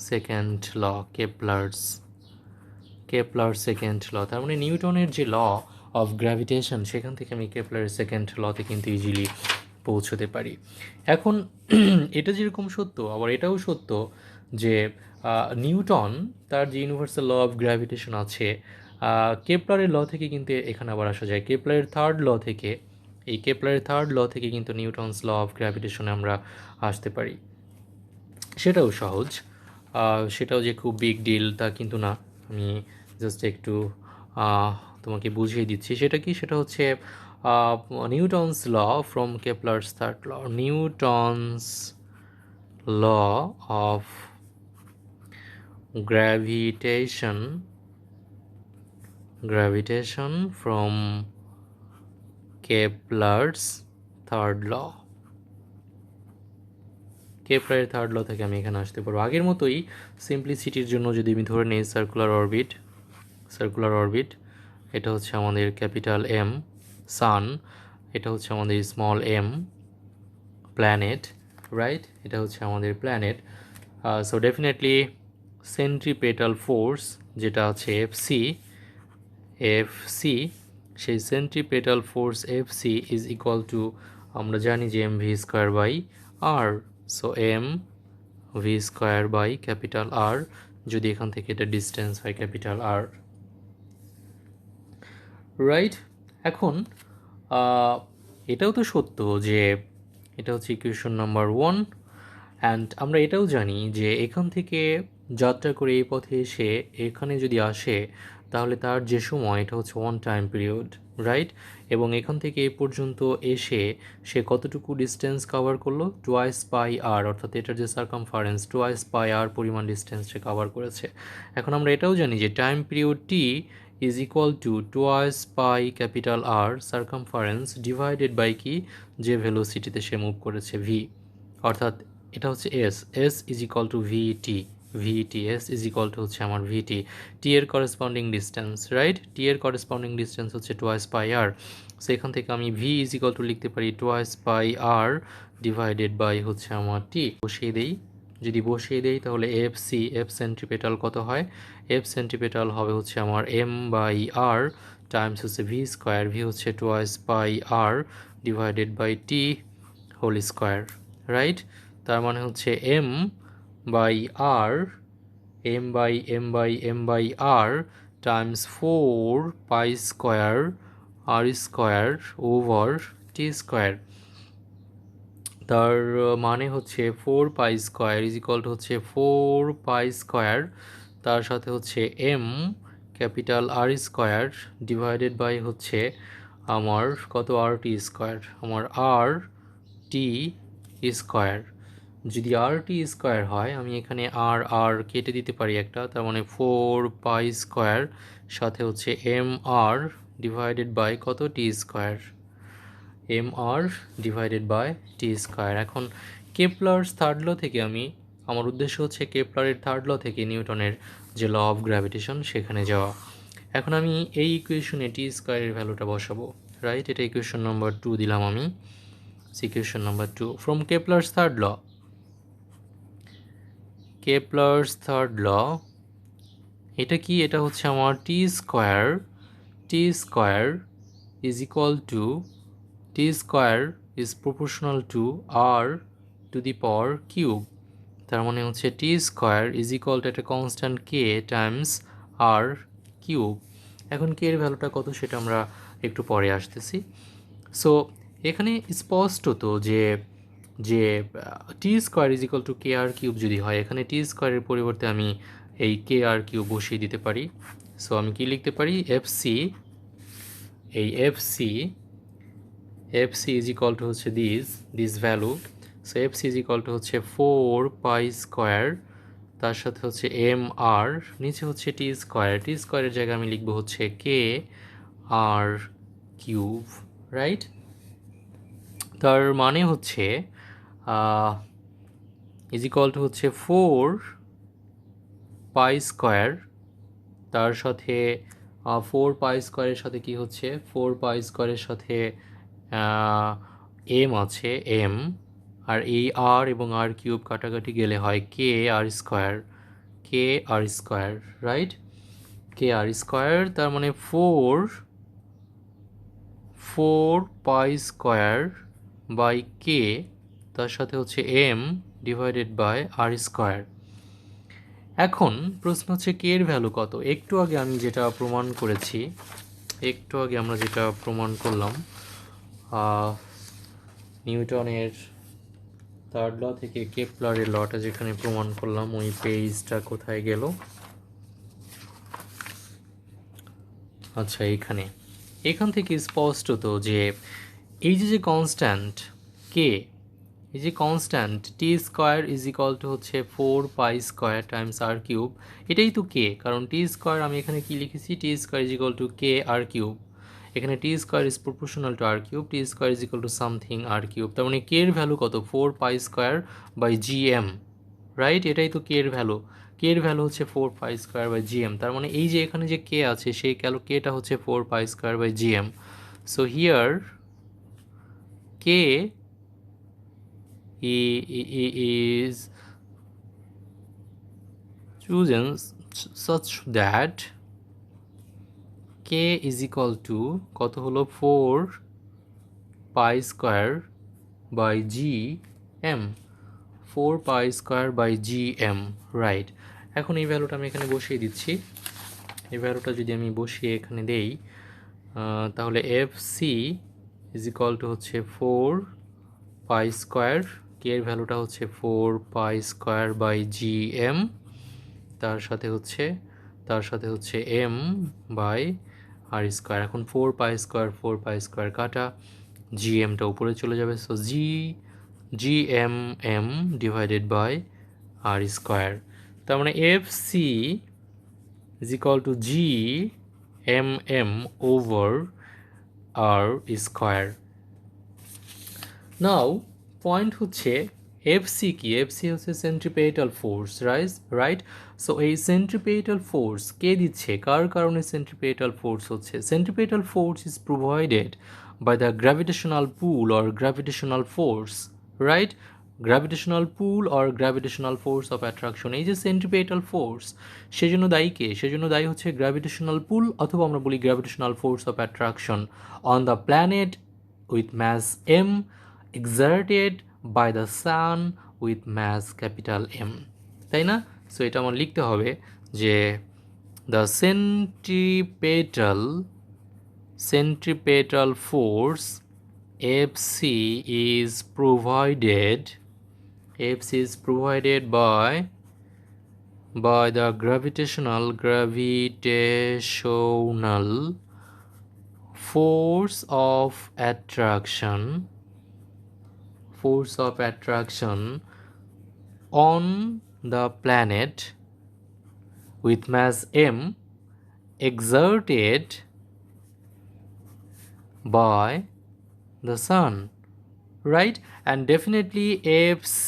second law, Kepler second law. তার মানে নিউটনের যে ল of gravitation সেখান থেকে আমি কেপলারের সেকেন্ড লতে কিন্তু ইজিলি পৌঁছতে পারি। এখন এটা যেরকম সত্য, আবার এটাও সত্য যে নিউটন তার যে ইউনিভার্সাল ল অফ গ্র্যাভিটেশন আছে, কেপলারের ল থেকে কিন্তু এখানে আবার আসা যায়, কেপলারের থার্ড ল থেকে, এই কেপলারের থার্ড ল থেকে কিন্তু নিউটনস ল অফ গ্র্যাভিটেশনে আমরা আসতে পারি। সেটাও সহজ, সেটাও যে খুব বিগ ডিল তা কিন্তু না, আমি জাস্ট একটু তোমাকে বুঝিয়ে দিচ্ছি। সেটা কি, সেটা হচ্ছে Newton's law from Kepler's third law, Newton's law of gravitation from Kepler's third law, কেপলারের থার্ড ল থেকে আমি এখানে আসতে পারবো। আগের মতোই সিম্পলিসিটির জন্য যদি আমি ধরে নিই সার্কুলার অরবিট, এটা হচ্ছে আমাদের ক্যাপিটাল এম সান, এটা হচ্ছে আমাদের স্মল এম প্ল্যানেট, রাইট, এটা হচ্ছে আমাদের planet. So definitely centripetal force যেটা আছে এফসি, সেই centripetal force FC is equal to, আমরা জানি যে M V square by R, so M V square by capital R, যদি এখান থেকে এটা ডিস্টেন্স হয় ক্যাপিটাল আর, রাইট। এখন এটাও তো সত্য যে এটা হচ্ছে ইকুয়েশন নাম্বার 1, অ্যান্ড আমরা এটাও জানি যে এখান থেকে যাত্রা করে এই পথে এসে এখানে যদি আসে তাহলে তার যে সময় এটা হচ্ছে 1 টাইম পিরিয়ড, রাইট, এবং এখান থেকে এই পর্যন্ত এসে সে কতটুকু ডিস্টেন্স কভার করলো, টুয়াইস পাই আর, অর্থাৎ এটার যে সার্কামফারেন্স টুয়াইস পাই আর পরিমাণ ডিস্টেন্স সে কভার করেছে। এখন আমরা এটাও জানি যে time period T is equal to twice pi capital R circumference divided by কি, যে ভেলোসিটিতে সে মুভ করেছে ভি, অর্থাৎ এটা হচ্ছে S is equal to VT, S is equal to হচ্ছে আমার ভিটি, টি এর করেসপন্ডিং ডিস্টেন্স, রাইট, টি এর করেসপন্ডিং ডিস্টেন্স হচ্ছে টুয়াইস পাই আর, সো এখান থেকে আমি ভি ইজ ইকুয়াল টু লিখতে পারি twice pi R divided by হচ্ছে আমার টি। যদি বসিয়ে দেই তাহলে এফ সেন্ট্রিপেটাল কত হয়, এফ সেন্ট্রিপেটাল হবে হচ্ছে আমার এম বাই আর টাইমস হচ্ছে ভি স্কোয়ার, ভি হচ্ছে twice pi R divided by T whole square, right. তার মানে হচ্ছে M by R, M by R times 4 pi square R square over T square. তার মানে হচ্ছে 4 pi square is equal to হচ্ছে 4 pi square, তার সাথে হচ্ছে M capital R square divided by হচ্ছে আমার কত, আর টি স্কোয়ার, আমার আর টি স্কোয়ার। যদি আর টি স্কোয়ার হয় আমি এখানে আর আর কেটে দিতে পারি একটা, তার মানে 4 পাই স্কোয়ার সাথে হচ্ছে এম আর ডিভাইডেড বাই কত, T square, m r divided by T square. এখন কেপলার্স থার্ড ল থেকে আমার উদ্দেশ্য হচ্ছে কেপলারের থার্ড ল থেকে নিউটনের যে ল অফ গ্র্যাভিটেশন সেখানে যাওয়া। এখন আমি এই ইকুয়েশনে টি স্কোয়ারের ভ্যালুটা বসাবো, রাইট, এটা ইকুয়েশন নাম্বার 2 দিলাম আমি, equation number 2 from Kepler's third law. Kepler's third law এটা কি, এটা হচ্ছে আমার T square is equal to, T square is proportional to r to the power cube, তার মানে হচ্ছে T square is equal to একটা constant k times r cube. এখন কে এর ভ্যালুটা কত সেটা আমরা একটু পরে আসতেছি। সো এখানে স্পষ্টত যে T square is equal to k r cube যদি হয়, এখানে টি স্কোয়ারের পরিবর্তে আমি এই কে আর কিউব বসিয়ে দিতে পারি। সো আমি কি লিখতে পারি, এফসি ইজ ইকুয়াল টু হচ্ছে this value, so FC is equal to হচ্ছে 4 পাই স্কোয়ার, তার সাথে হচ্ছে এম আর, নিচে হচ্ছে টি স্কোয়ারের জায়গায় আমি লিখবো হচ্ছে কে আর কিউব, রাইট। তার মানে হচ্ছে ইজ ইকুয়াল টু হচ্ছে 4 পাই স্কোয়ার, তার সাথে 4 পাই স্কোয়ারের সাথে কি হচ্ছে, 4 পাই স্কোয়ারের সাথে এম আছে এম, আর এই আর এবং আর কিউব কাটাকাটি গেলে হয় কে আর স্কোয়ার, রাইট, কে আর স্কোয়ার, তার মানে 4 পাই স্কোয়ার বাই কে, তার সাথে হচ্ছে M divided by R square. এখন প্রশ্ন হচ্ছে কে এর ভ্যালু কত। একটু আগে আমরা যেটা প্রমাণ করলাম নিউটনের থার্ড ল থেকে কেপলারের লটা যেখানে প্রমাণ করলাম, ওই পেজটা কোথায় গেল, আচ্ছা এখান থেকে স্পষ্টত যে এই যে কনস্ট্যান্ট কে, এই যে constant T square is equal to হচ্ছে 4 pi square Times r cube, এটাই তো কে, কারণ টি স্কোয়ার আমি এখানে কি লিখেছি, T square is equal to k r cube, এখানে T square is proportional to R cube, T square is equal to something r cube, তার মানে কে এর ভ্যালু কত 4 pi square by G M, right? এটাই তো কে এর value, কে এর value হচ্ছে 4 pi square by G M, তার মানে এই যে এখানে যে কে আছে সেই কেটা হচ্ছে 4 pi square by G M. So here K is chosen such that k is equal to কত হলো 4 pi square by G M, 4 pi square by G M, right? এখন এই ভ্যালুটা আমি এখানে বসিয়ে দিচ্ছি। এই ভ্যালুটা যদি আমি বসিয়ে এখানে দেই তাহলে F C is equal to হচ্ছে 4 পাই স্কোয়ার, কে এর ভ্যালুটা হচ্ছে 4 pi square by G M, তার সাথে হচ্ছে এম বাই আর স্কোয়ার। এখন 4 পাই স্কোয়ার কাটা, জি এমটা উপরে চলে যাবে, so G M divided by R square, তার মানে F C is equal to G M over R square. Now point হচ্ছে এফসি কি, এফসি হচ্ছে সেন্ট্রিপেটাল ফোর্স, রাইট? সো এই সেন্ট্রিপেটাল ফোর্স কে দিচ্ছে, কার কারণে সেন্ট্রিপেটাল ফোর্স হচ্ছে? Centripetal force is provided by the gravitational pull or gravitational force, right? Gravitational pull or gravitational force of attraction, এই যে সেন্ট্রিপেটাল ফোর্স, সেজন্য দায়ী কে? সেজন্য দায়ী হচ্ছে গ্র্যাভিটেশনাল পুল, অথবা আমরা বলি gravitational force of attraction on the planet with mass m exerted by the sun with mass capital M, তাই না? সো এটা আমার লিখতে হবে যে the centripetal force FC is provided by the gravitational force of attraction on the planet with mass m exerted by the sun, right? And definitely FC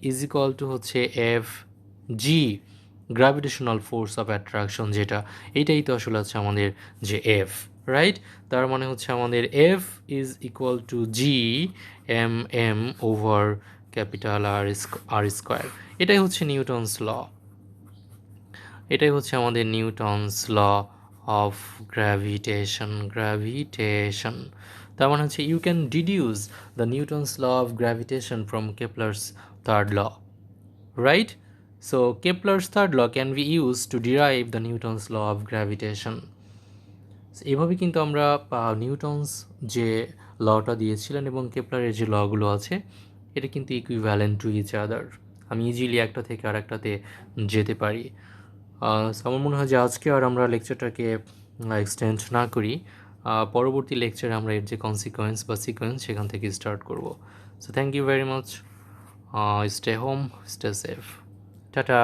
is equal to হচ্ছে FG, gravitational force of attraction, যেটা এটাই তো আসলে হচ্ছে আমাদের যে F, right? তার মানে হচ্ছে আমাদের F is equal to G M over capital R square. এটাই হচ্ছে নিউটনস ল, এটাই হচ্ছে আমাদের নিউটনস ল অফ গ্র্যাভিটেশন। তার মানে হচ্ছে you can deduce the Newton's law of gravitation from Kepler's third law, right? So Kepler's third law can be used to derive the Newton's law of gravitation. এভাবে কিন্তু আমরা Newton's যে লটা দিয়েছিলেন এবং কেপলারের যে লগুলো আছে এটা কিন্তু ইকুইভ্যালেন্ট টু ইচ আদার, আমি ইজিলি একটা থেকে আর একটাতে যেতে পারি। আমার মনে হয় যে আজকে আর আমরা লেকচারটাকে এক্সটেন্ড না করি, পরবর্তী লেকচারে আমরা এর যে কনসিকোয়েন্স বা সিকোয়েন্স সেখান থেকে স্টার্ট করব। So thank you very much, stay home, stay safe, tata.